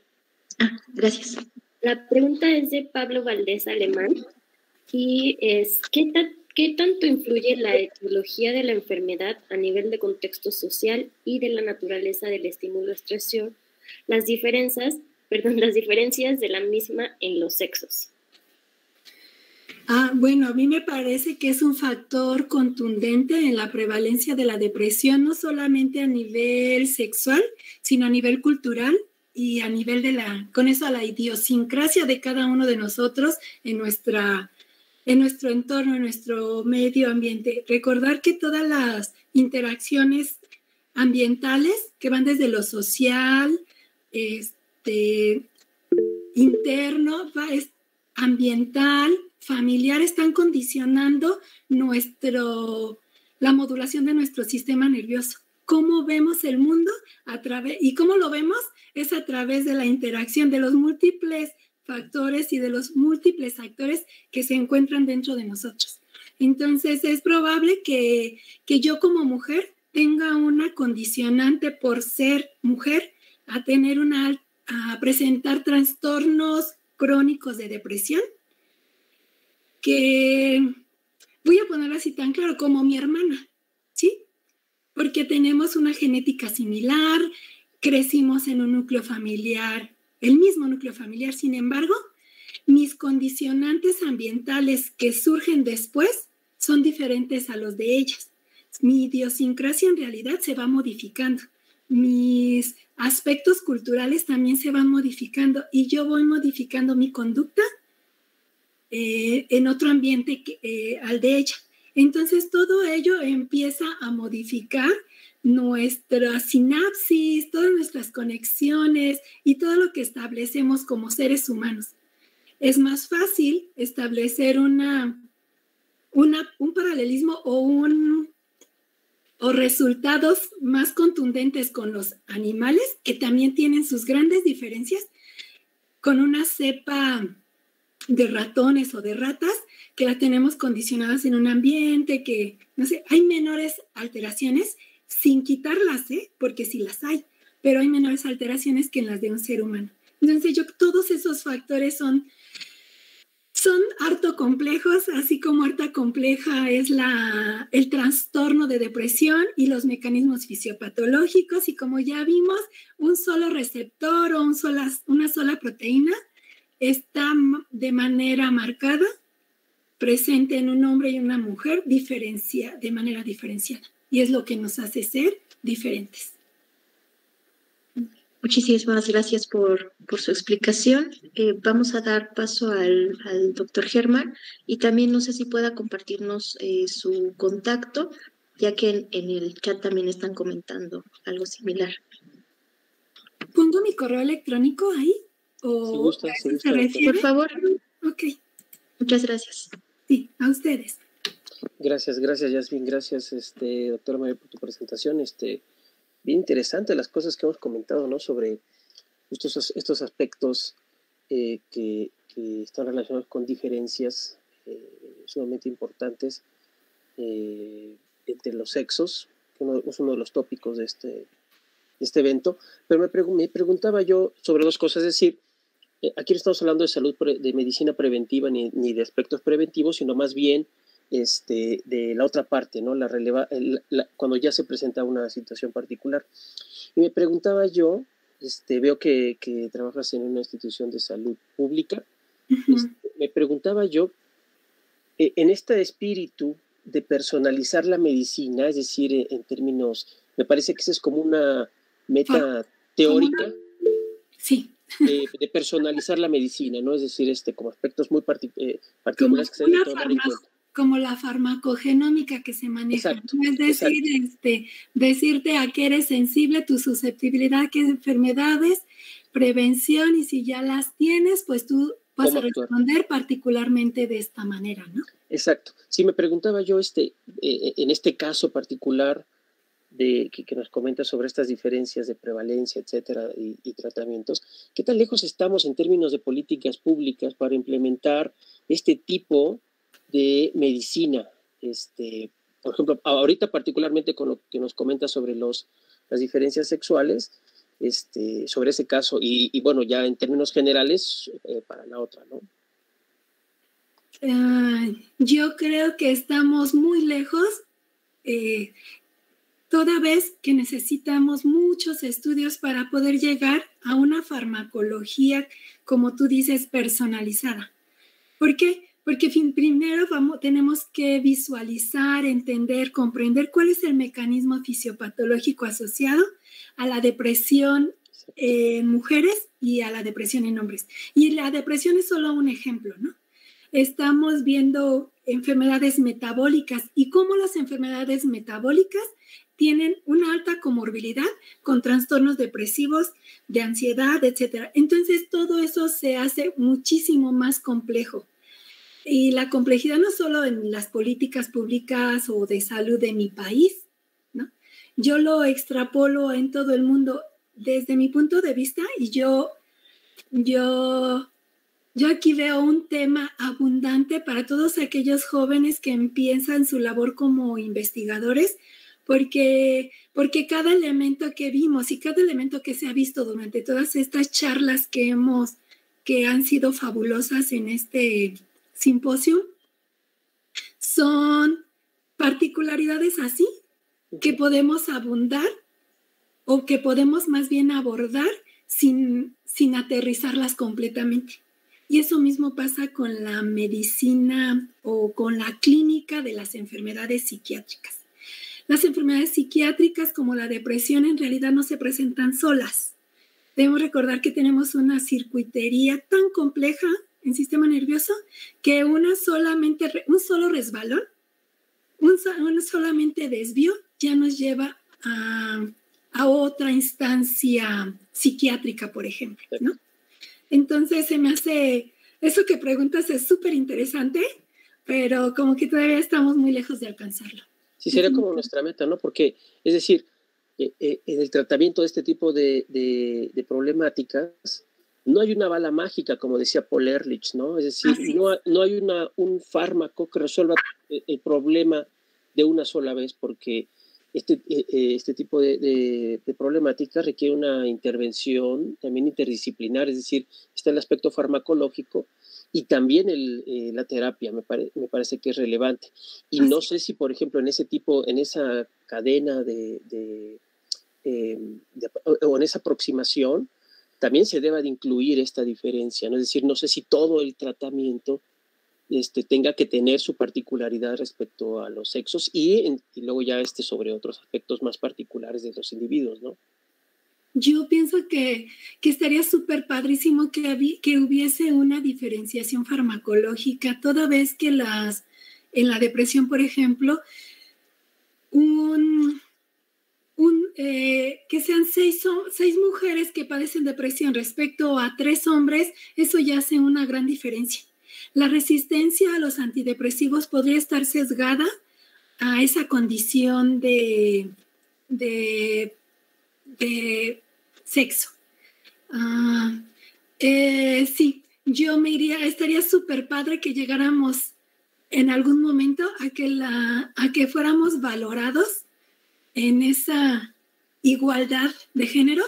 Gracias. La pregunta es de Pablo Valdés Alemán y es, ¿qué tanto influye la etiología de la enfermedad a nivel de contexto social y de la naturaleza del estímulo-estresor, las diferencias de la misma en los sexos? Bueno, a mí me parece que es un factor contundente en la prevalencia de la depresión, no solamente a nivel sexual, sino a nivel cultural y a nivel con eso a la idiosincrasia de cada uno de nosotros en nuestro entorno, en nuestro medio ambiente. Recordar que todas las interacciones ambientales que van desde lo social, interno, ambiental, familiar, están condicionando la modulación de nuestro sistema nervioso. Cómo vemos el mundo y cómo lo vemos es a través de la interacción de los múltiples factores y de los múltiples actores que se encuentran dentro de nosotros. Entonces, es probable que yo como mujer tenga una condicionante por ser mujer a presentar trastornos crónicos de depresión, que voy a ponerlo así tan claro como mi hermana, ¿sí? Porque tenemos una genética similar, crecimos en un núcleo familiar, el mismo núcleo familiar, sin embargo, mis condicionantes ambientales que surgen después son diferentes a los de ellas. Mi idiosincrasia en realidad se va modificando. Mis aspectos culturales también se van modificando y yo voy modificando mi conducta en otro ambiente al de ella. Entonces todo ello empieza a modificar nuestra sinapsis, todas nuestras conexiones y todo lo que establecemos como seres humanos. Es más fácil establecer un paralelismo o resultados más contundentes con los animales, que también tienen sus grandes diferencias, con una cepa de ratones o de ratas que la tenemos condicionadas en un ambiente que, no sé, hay menores alteraciones sin quitarlas, porque sí las hay, pero hay menores alteraciones que en las de un ser humano. Entonces, todos esos factores son harto complejos, así como harta compleja es el trastorno de depresión y los mecanismos fisiopatológicos, y como ya vimos, un solo receptor o una sola proteína está de manera marcada presente en un hombre y una mujer de manera diferenciada, y es lo que nos hace ser diferentes. Muchísimas gracias por su explicación. Vamos a dar paso al doctor Germán, y también no sé si pueda compartirnos su contacto, ya que en el chat también están comentando algo similar. ¿Pongo mi correo electrónico ahí? Si gusta, ¿Se refiere? Por favor. Ok. Muchas gracias. Sí, a ustedes. Gracias, Yasmin. Gracias, doctora María, por tu presentación. Bien interesante las cosas que hemos comentado, ¿no? Sobre estos aspectos que están relacionados con diferencias sumamente importantes entre los sexos, que es uno de los tópicos de este evento. Pero me preguntaba yo sobre dos cosas, es decir, aquí no estamos hablando de salud, de medicina preventiva ni de aspectos preventivos, sino más bien de la otra parte, ¿no? Cuando ya se presenta una situación particular. Y me preguntaba yo, veo que trabajas en una institución de salud pública, me preguntaba yo, en este espíritu de personalizar la medicina, es decir, en términos, me parece que esa es como una meta teórica. Sí. De personalizar la medicina, ¿no? Es decir, como aspectos muy particulares que se deben tomar en cuenta. Como la farmacogenómica que se maneja. Exacto, es decir, decirte a qué eres sensible, tu susceptibilidad, qué enfermedades, prevención, y si ya las tienes, pues tú vas a responder particularmente de esta manera, ¿no? Exacto. Sí, me preguntaba yo, en este caso particular que nos comenta sobre estas diferencias de prevalencia, etcétera, y tratamientos, ¿qué tan lejos estamos en términos de políticas públicas para implementar este tipo de medicina por ejemplo, ahorita particularmente con lo que nos comenta sobre las diferencias sexuales, sobre ese caso, y bueno, ya en términos generales, para la otra, ¿no? Yo creo que estamos muy lejos, toda vez que necesitamos muchos estudios para poder llegar a una farmacología, como tú dices, personalizada. ¿Por qué? Porque primero tenemos que visualizar, entender, comprender cuál es el mecanismo fisiopatológico asociado a la depresión en mujeres y a la depresión en hombres. Y la depresión es solo un ejemplo, ¿no? Estamos viendo enfermedades metabólicas y cómo las enfermedades metabólicas tienen una alta comorbilidad con trastornos depresivos, de ansiedad, etc. Entonces, todo eso se hace muchísimo más complejo. Y la complejidad no solo en las políticas públicas o de salud de mi país, ¿no? Yo lo extrapolo en todo el mundo desde mi punto de vista y yo aquí veo un tema abundante para todos aquellos jóvenes que empiezan su labor como investigadores, porque cada elemento que vimos y cada elemento que se ha visto durante todas estas charlas que han sido fabulosas en este simposio, son particularidades así que podemos abundar o que podemos más bien abordar sin aterrizarlas completamente. Y eso mismo pasa con la medicina o con la clínica de las enfermedades psiquiátricas. Las enfermedades psiquiátricas como la depresión en realidad no se presentan solas. Debemos recordar que tenemos una circuitería tan compleja en sistema nervioso que un solo resbalón, un solamente desvío ya nos lleva a otra instancia psiquiátrica, por ejemplo, ¿no? Entonces se me hace, eso que preguntas es súper interesante, pero como que todavía estamos muy lejos de alcanzarlo. Sí, sería como nuestra meta, ¿no? Porque, es decir, en el tratamiento de este tipo de problemáticas, no hay una bala mágica, como decía Paul Ehrlich, ¿no? Es decir, no hay un fármaco que resuelva el problema de una sola vez, porque este tipo de problemática requiere una intervención también interdisciplinar, es decir, está el aspecto farmacológico y también la terapia me parece que es relevante. Y no sé si, por ejemplo, en esa cadena o en esa aproximación, también se deba de incluir esta diferencia, ¿no? Es decir, no sé si todo el tratamiento tenga que tener su particularidad respecto a los sexos y luego ya sobre otros aspectos más particulares de los individuos, ¿no? Yo pienso que estaría súper padrísimo que hubiese una diferenciación farmacológica, toda vez que en la depresión, por ejemplo, que sean 6 mujeres que padecen depresión respecto a 3 hombres, eso ya hace una gran diferencia. La resistencia a los antidepresivos podría estar sesgada a esa condición de sexo. Sí, yo estaría súper padre que llegáramos en algún momento a que fuéramos valorados en esa igualdad de género,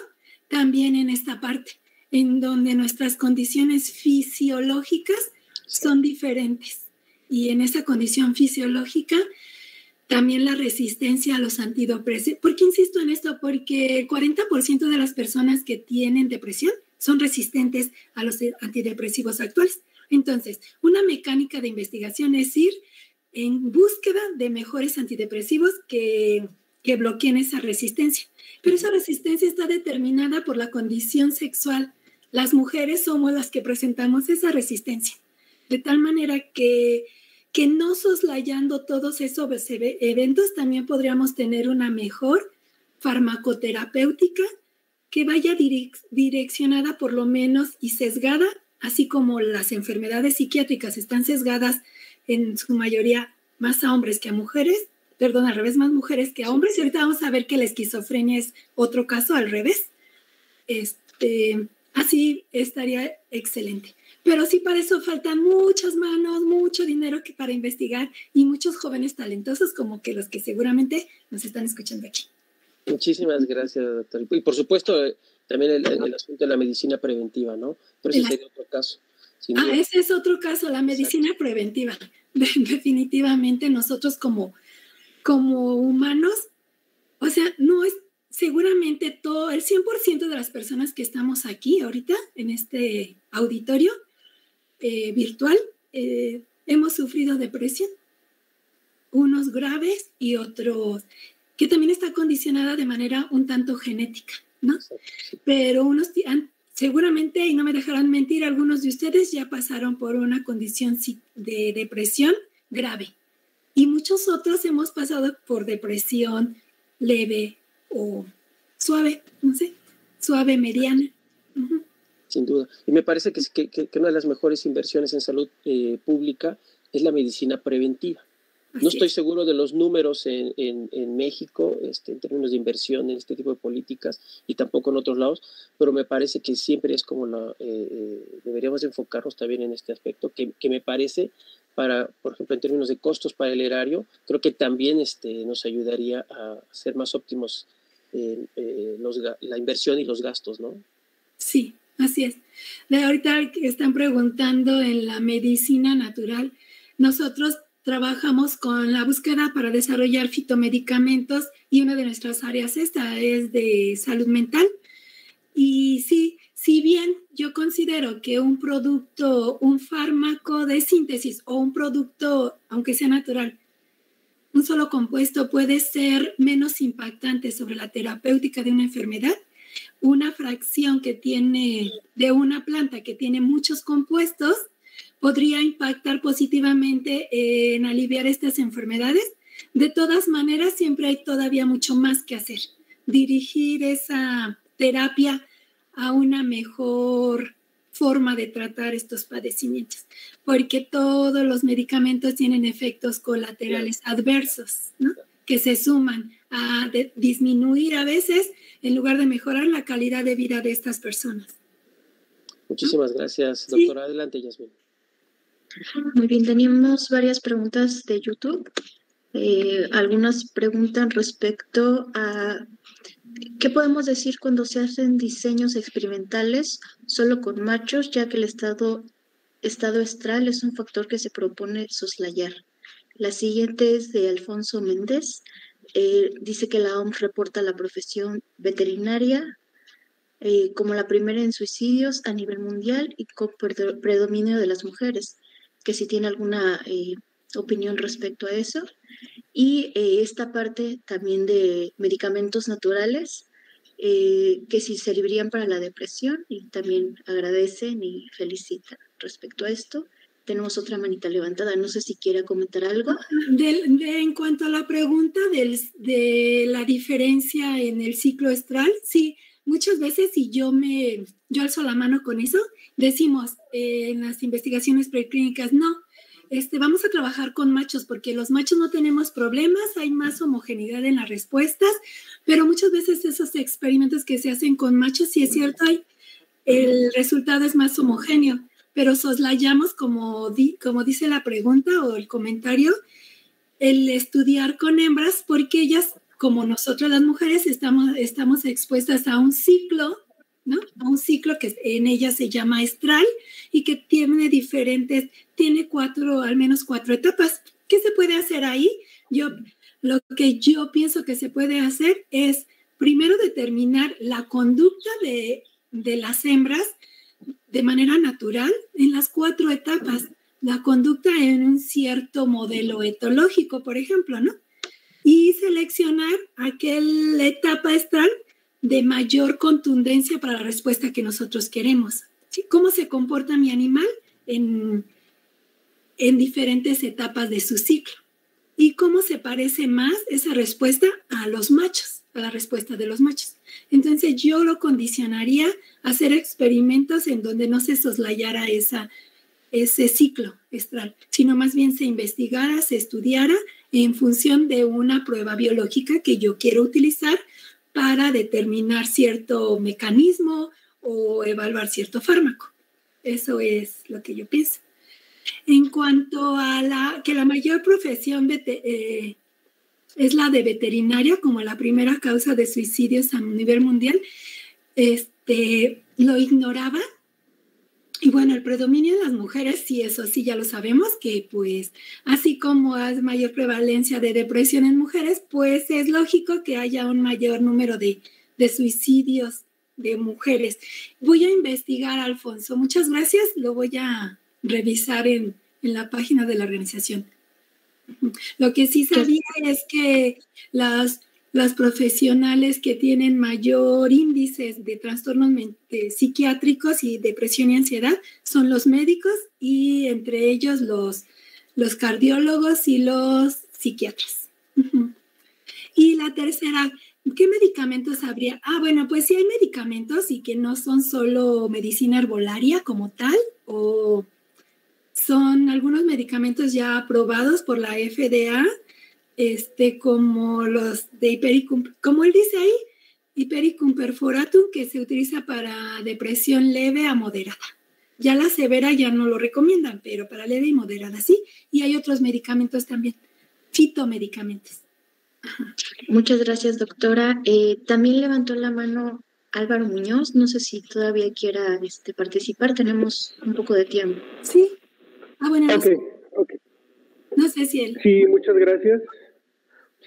también en esta parte, en donde nuestras condiciones fisiológicas son diferentes. Y en esa condición fisiológica, también la resistencia a los antidepresivos. ¿Por qué insisto en esto? Porque el 40% de las personas que tienen depresión son resistentes a los antidepresivos actuales. Entonces, una mecánica de investigación es ir en búsqueda de mejores antidepresivos que bloqueen esa resistencia. Pero esa resistencia está determinada por la condición sexual. Las mujeres somos las que presentamos esa resistencia. De tal manera que no soslayando todos esos eventos, también podríamos tener una mejor farmacoterapéutica que vaya direccionada por lo menos y sesgada, así como las enfermedades psiquiátricas están sesgadas en su mayoría más a hombres que a mujeres, perdón, al revés, más mujeres que a hombres, y ahorita vamos a ver que la esquizofrenia es otro caso al revés. Así estaría excelente. Pero sí, para eso faltan muchas manos, mucho dinero para investigar y muchos jóvenes talentosos como que los que seguramente nos están escuchando aquí. Muchísimas gracias, doctor. Y por supuesto, también el asunto de la medicina preventiva, ¿no? Pero ese sería otro caso. Ese es otro caso, la medicina preventiva. Definitivamente nosotros como humanos, o sea, no es seguramente todo, el 100% de las personas que estamos aquí ahorita en este auditorio virtual, hemos sufrido depresión, unos graves y otros que también está condicionada de manera un tanto genética, ¿no? Pero unos seguramente, y no me dejarán mentir, algunos de ustedes ya pasaron por una condición de depresión grave y muchos otros hemos pasado por depresión leve o suave, no sé, suave, mediana. Uh-huh. Sin duda. Y me parece que una de las mejores inversiones en salud pública es la medicina preventiva. No estoy seguro de los números en México en términos de inversión en este tipo de políticas y tampoco en otros lados, pero me parece que siempre es como deberíamos enfocarnos también en este aspecto que me parece, por ejemplo, en términos de costos para el erario, creo que también nos ayudaría a ser más óptimos la inversión y los gastos, ¿no? Sí, así es. Ahorita que están preguntando en la medicina natural, nosotros trabajamos con la búsqueda para desarrollar fitomedicamentos y una de nuestras áreas esta es de salud mental. Y sí, si bien yo considero que un producto, un fármaco de síntesis o un producto, aunque sea natural, un solo compuesto puede ser menos impactante sobre la terapéutica de una enfermedad, una fracción que tiene de una planta que tiene muchos compuestos podría impactar positivamente en aliviar estas enfermedades. De todas maneras, siempre hay todavía mucho más que hacer. Dirigir esa terapia a una mejor forma de tratar estos padecimientos, porque todos los medicamentos tienen efectos colaterales adversos, ¿no? Que se suman a disminuir a veces en lugar de mejorar la calidad de vida de estas personas. Muchísimas gracias, doctora. Sí. Adelante, Yasmín. Muy bien, teníamos varias preguntas de YouTube. Algunas preguntan respecto a qué podemos decir cuando se hacen diseños experimentales solo con machos, ya que el estado estral es un factor que se propone soslayar. La siguiente es de Alfonso Méndez. Dice que la OMS reporta la profesión veterinaria como la primera en suicidios a nivel mundial y con predominio de las mujeres, que si tiene alguna opinión respecto a eso. Y esta parte también de medicamentos naturales, que si servirían para la depresión, y también agradecen y felicitan respecto a esto. Tenemos otra manita levantada, no sé si quiera comentar algo. En cuanto a la pregunta de la diferencia en el ciclo estral, sí, muchas veces, y yo alzo la mano con eso, decimos en las investigaciones preclínicas, no, vamos a trabajar con machos porque los machos no tenemos problemas, hay más homogeneidad en las respuestas, pero muchas veces esos experimentos que se hacen con machos, sí es cierto, el resultado es más homogéneo, pero soslayamos, como dice la pregunta o el comentario, el estudiar con hembras porque ellas, como nosotros las mujeres, estamos expuestas a un ciclo, ¿no? A un ciclo que en ella se llama estral y que tiene al menos 4 etapas. ¿Qué se puede hacer ahí? Lo que yo pienso que se puede hacer es primero determinar la conducta de las hembras de manera natural en las 4 etapas. La conducta en un cierto modelo etológico, por ejemplo, ¿no? Y seleccionar aquella etapa estral de mayor contundencia para la respuesta que nosotros queremos. ¿Sí? ¿Cómo se comporta mi animal en diferentes etapas de su ciclo? Y cómo se parece más esa respuesta a los machos, a la respuesta de los machos. Entonces yo lo condicionaría a hacer experimentos en donde no se soslayara ese ciclo estral, sino más bien se investigara, se estudiara en función de una prueba biológica que yo quiero utilizar para determinar cierto mecanismo o evaluar cierto fármaco. Eso es lo que yo pienso. En cuanto a que la mayor profesión es la de veterinario, como la primera causa de suicidios a nivel mundial, lo ignoraba. Y bueno, el predominio de las mujeres, sí, eso sí, ya lo sabemos, que pues así como hay mayor prevalencia de depresión en mujeres, pues es lógico que haya un mayor número de suicidios de mujeres. Voy a investigar, Alfonso. Muchas gracias. Lo voy a revisar en la página de la organización. Lo que sí sabía es que las profesionales que tienen mayor índices de trastornos psiquiátricos y depresión y ansiedad son los médicos y entre ellos los cardiólogos y los psiquiatras. Y la tercera, ¿qué medicamentos habría? Bueno, pues sí hay medicamentos y que no son solo medicina herbolaria como tal, o son algunos medicamentos ya aprobados por la FDA, como los de Hipericum, como él dice ahí, Hipericum perforatum, que se utiliza para depresión leve a moderada. Ya la severa ya no lo recomiendan, pero para leve y moderada sí. Y hay otros medicamentos también, fitomedicamentos. Ajá. Muchas gracias, doctora. También levantó la mano Álvaro Muñoz. No sé si todavía quiera participar. Tenemos un poco de tiempo. Sí. Bueno, no, Okay. No sé si él. Sí, muchas gracias.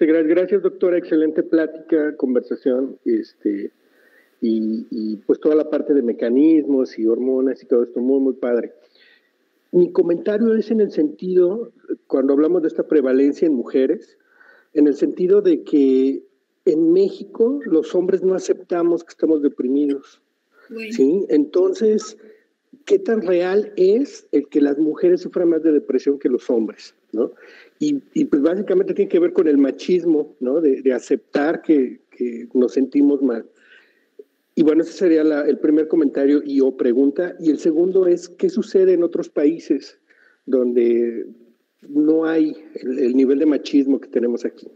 Gracias, doctora. Excelente plática, conversación, y pues toda la parte de mecanismos y hormonas y todo esto, muy, muy padre. Mi comentario es en el sentido, cuando hablamos de esta prevalencia en mujeres, en el sentido de que en México los hombres no aceptamos que estamos deprimidos. Bueno. ¿Sí? Entonces, ¿qué tan real es el que las mujeres sufran más de depresión que los hombres, ¿no? Y pues básicamente tiene que ver con el machismo, ¿no? De aceptar que nos sentimos mal. Y bueno, ese sería el primer comentario o pregunta. Y el segundo es, ¿qué sucede en otros países donde no hay el nivel de machismo que tenemos aquí?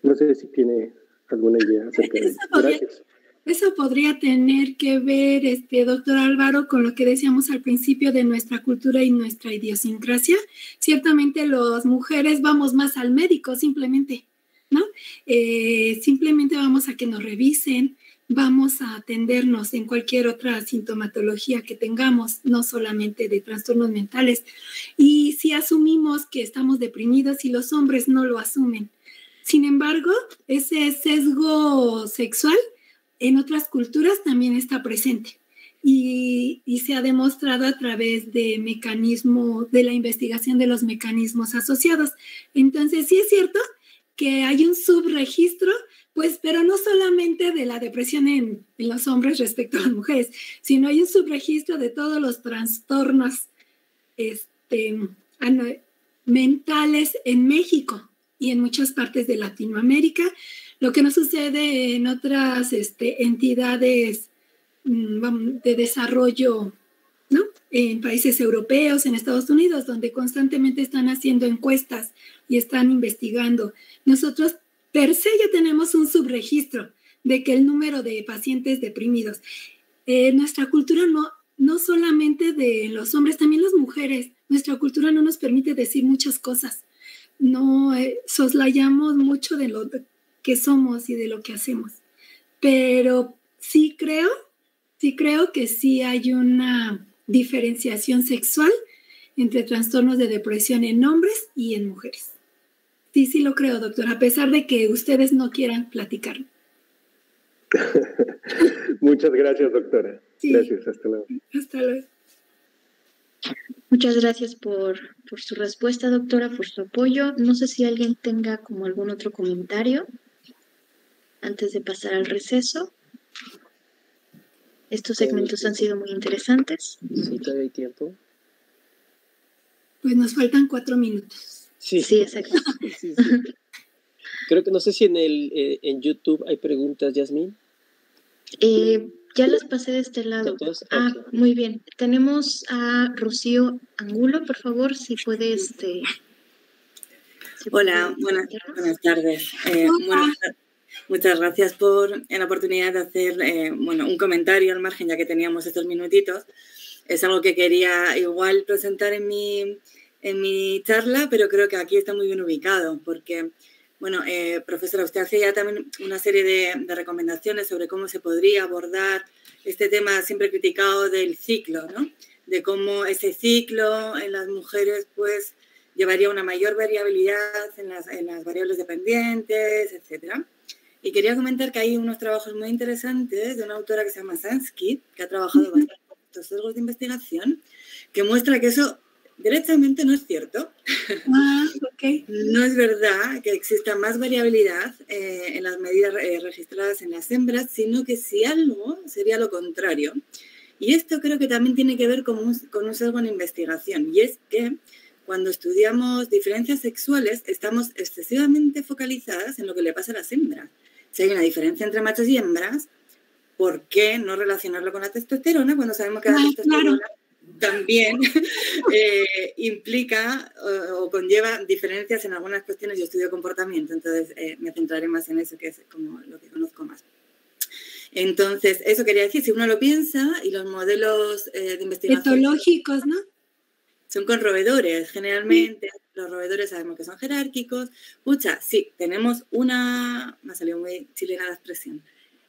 No sé si tiene alguna idea acerca de eso. Gracias. Eso podría tener que ver, doctor Álvaro, con lo que decíamos al principio de nuestra cultura y nuestra idiosincrasia. Ciertamente las mujeres vamos más al médico simplemente, ¿no? Simplemente vamos a que nos revisen, vamos a atendernos en cualquier otra sintomatología que tengamos, no solamente de trastornos mentales. Y si asumimos que estamos deprimidos y los hombres no lo asumen. Sin embargo, ese sesgo sexual en otras culturas también está presente y se ha demostrado a través de la investigación de los mecanismos asociados. Entonces, sí es cierto que hay un subregistro, pues, pero no solamente de la depresión en los hombres respecto a las mujeres, sino hay un subregistro de todos los trastornos mentales en México y en muchas partes de Latinoamérica. Lo que no sucede en otras entidades de desarrollo, ¿no? En países europeos, en Estados Unidos, donde constantemente están haciendo encuestas y están investigando. Nosotros, per se, ya tenemos un subregistro de que el número de pacientes deprimidos. Nuestra cultura no solamente de los hombres, también las mujeres. Nuestra cultura no nos permite decir muchas cosas. No soslayamos mucho de lo que somos y de lo que hacemos. Pero sí creo que sí hay una diferenciación sexual entre trastornos de depresión en hombres y en mujeres. Sí lo creo, doctora, a pesar de que ustedes no quieran platicar. Muchas gracias, doctora. Sí. Gracias, hasta luego. Hasta luego. Muchas gracias por su respuesta, doctora, por su apoyo. No sé si alguien tenga como algún otro comentario antes de pasar al receso. Estos segmentos han sido muy interesantes. Sí, todavía hay tiempo. Pues nos faltan 4 minutos. Sí, exacto. Sí. Creo que no sé si en YouTube hay preguntas, Yasmín. Ya las pasé de este lado. Okay. Muy bien. Tenemos a Rocío Angulo, por favor, si puede Hola, buenas tardes. Muchas gracias por la oportunidad de hacer un comentario al margen, ya que teníamos estos minutitos. Es algo que quería igual presentar en mi charla, pero creo que aquí está muy bien ubicado, porque, profesora, usted hacía ya también una serie de recomendaciones sobre cómo se podría abordar este tema siempre criticado del ciclo, ¿no? De cómo ese ciclo en las mujeres, pues, llevaría una mayor variabilidad en las variables dependientes, etcétera. Y quería comentar que hay unos trabajos muy interesantes de una autora que se llama Sansky, que ha trabajado bastante con estos sesgos de investigación, que muestra que eso directamente no es cierto. Okay. No es verdad que exista más variabilidad en las medidas registradas en las hembras, sino que si algo sería lo contrario. Y esto creo que también tiene que ver con un sesgo en investigación, y es que cuando estudiamos diferencias sexuales estamos excesivamente focalizadas en lo que le pasa a las hembras. Si hay una diferencia entre machos y hembras, ¿por qué no relacionarlo con la testosterona cuando sabemos que la testosterona también implica o conlleva diferencias en algunas cuestiones? Yo estudio comportamiento, entonces me centraré más en eso, que es como lo que conozco más. Entonces, eso quería decir, si uno lo piensa y los modelos de investigación etológicos, ¿no? Son con roedores, generalmente los roedores sabemos que son jerárquicos. Pucha, sí, tenemos me ha salido muy chilena la expresión,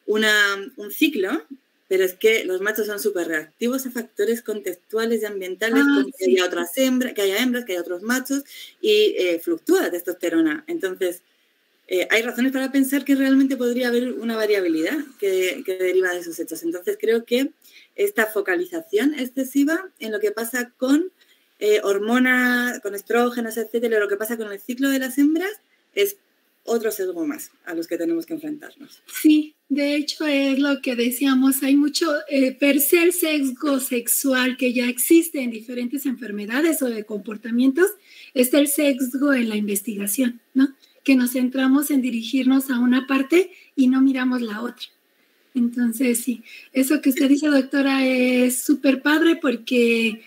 un ciclo, pero es que los machos son súper reactivos a factores contextuales y ambientales, como que haya otras hembras, que haya hembras, que haya otros machos, y fluctúa la testosterona. Entonces, hay razones para pensar que realmente podría haber una variabilidad que deriva de esos hechos. Entonces, creo que esta focalización excesiva en lo que pasa con hormonas, con estrógenos, etcétera, lo que pasa con el ciclo de las hembras es otro sesgo más a los que tenemos que enfrentarnos. Sí, de hecho es lo que decíamos, hay mucho per se el sesgo sexual que ya existe en diferentes enfermedades o de comportamientos, está el sesgo en la investigación, ¿no? Que nos centramos en dirigirnos a una parte y no miramos la otra. Entonces, sí, eso que usted dice, doctora, es súper padre porque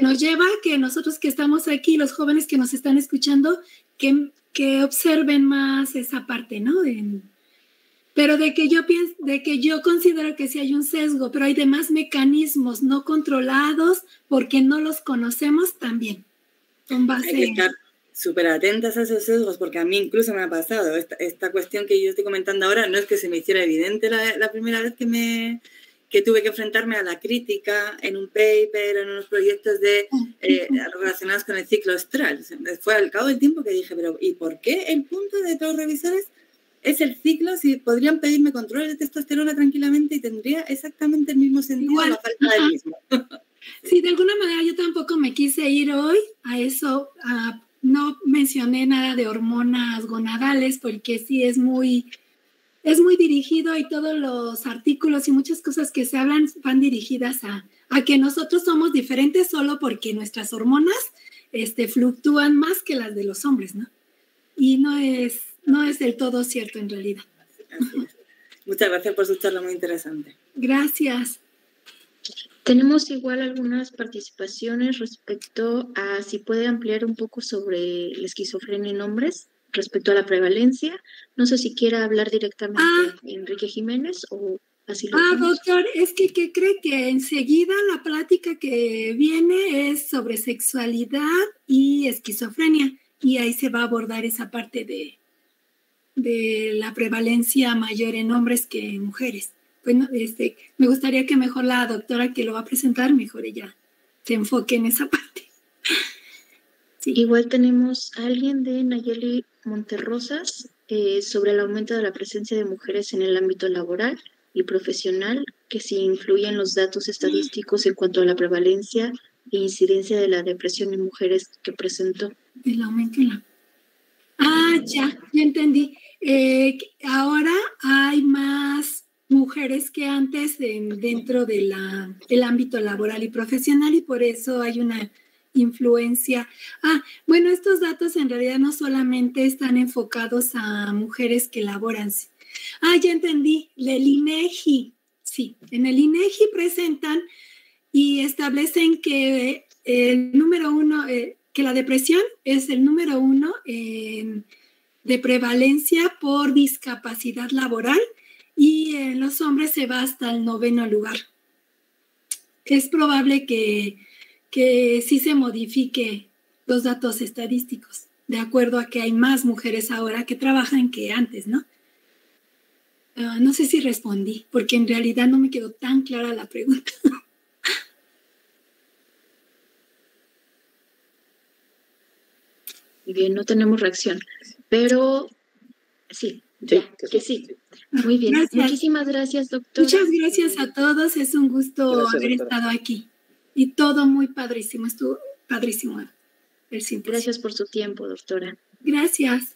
nos lleva a que nosotros que estamos aquí, los jóvenes que nos están escuchando, que observen más esa parte, ¿no? Pero de que yo considero que sí hay un sesgo, pero hay demás mecanismos no controlados porque no los conocemos también. Con base hay que estar súper atentas a esos sesgos, porque a mí incluso me ha pasado esta cuestión que yo estoy comentando ahora. No es que se me hiciera evidente la primera vez que tuve que enfrentarme a la crítica en un paper, en unos proyectos relacionados con el ciclo estral. Fue al cabo del tiempo que dije, pero ¿y por qué el punto de todos los revisores es el ciclo? Si podrían pedirme control de testosterona tranquilamente y tendría exactamente el mismo sentido, la falta del mismo. Sí, de alguna manera yo tampoco me quise ir hoy a eso, no mencioné nada de hormonas gonadales porque sí es muy dirigido, y todos los artículos y muchas cosas que se hablan van dirigidas a que nosotros somos diferentes solo porque nuestras hormonas fluctúan más que las de los hombres, ¿no? Y no es del todo cierto en realidad. Así es. Muchas gracias por su charla, muy interesante. Gracias. Tenemos igual algunas participaciones respecto a si puede ampliar un poco sobre la esquizofrenia en hombres, respecto a la prevalencia. No sé si quiera hablar directamente Enrique Jiménez o así lo dejamos. Doctor, es que ¿qué cree? Que enseguida la plática que viene es sobre sexualidad y esquizofrenia, y ahí se va a abordar esa parte de la prevalencia mayor en hombres que en mujeres. Bueno, me gustaría que mejor la doctora que lo va a presentar, mejor ella se enfoque en esa parte. Sí. Igual tenemos a alguien de Nayeli Monterrosas sobre el aumento de la presencia de mujeres en el ámbito laboral y profesional, que sí influyen los datos estadísticos en cuanto a la prevalencia e incidencia de la depresión en mujeres que presentó. El aumento en la... ya entendí. Ahora hay más mujeres que antes dentro del ámbito laboral y profesional, y por eso hay una influencia. Bueno, estos datos en realidad no solamente están enfocados a mujeres que laboran. Ya entendí. El INEGI. Sí, en el INEGI presentan y establecen que el número uno, que la depresión es el número uno en de prevalencia por discapacidad laboral y en los hombres se va hasta el 9º lugar. Es probable que sí se modifique los datos estadísticos, de acuerdo a que hay más mujeres ahora que trabajan que antes, ¿no? No sé si respondí, porque en realidad no me quedó tan clara la pregunta. Bien, no tenemos reacción, pero sí, ya, que sí. Muy bien. Gracias. Muchísimas gracias, doctora. Muchas gracias a todos. Es un gusto Gracias, haber doctora. estado aquí. Y todo muy padrísimo. Estuvo padrísimo el simposio. Gracias por su tiempo, doctora. Gracias.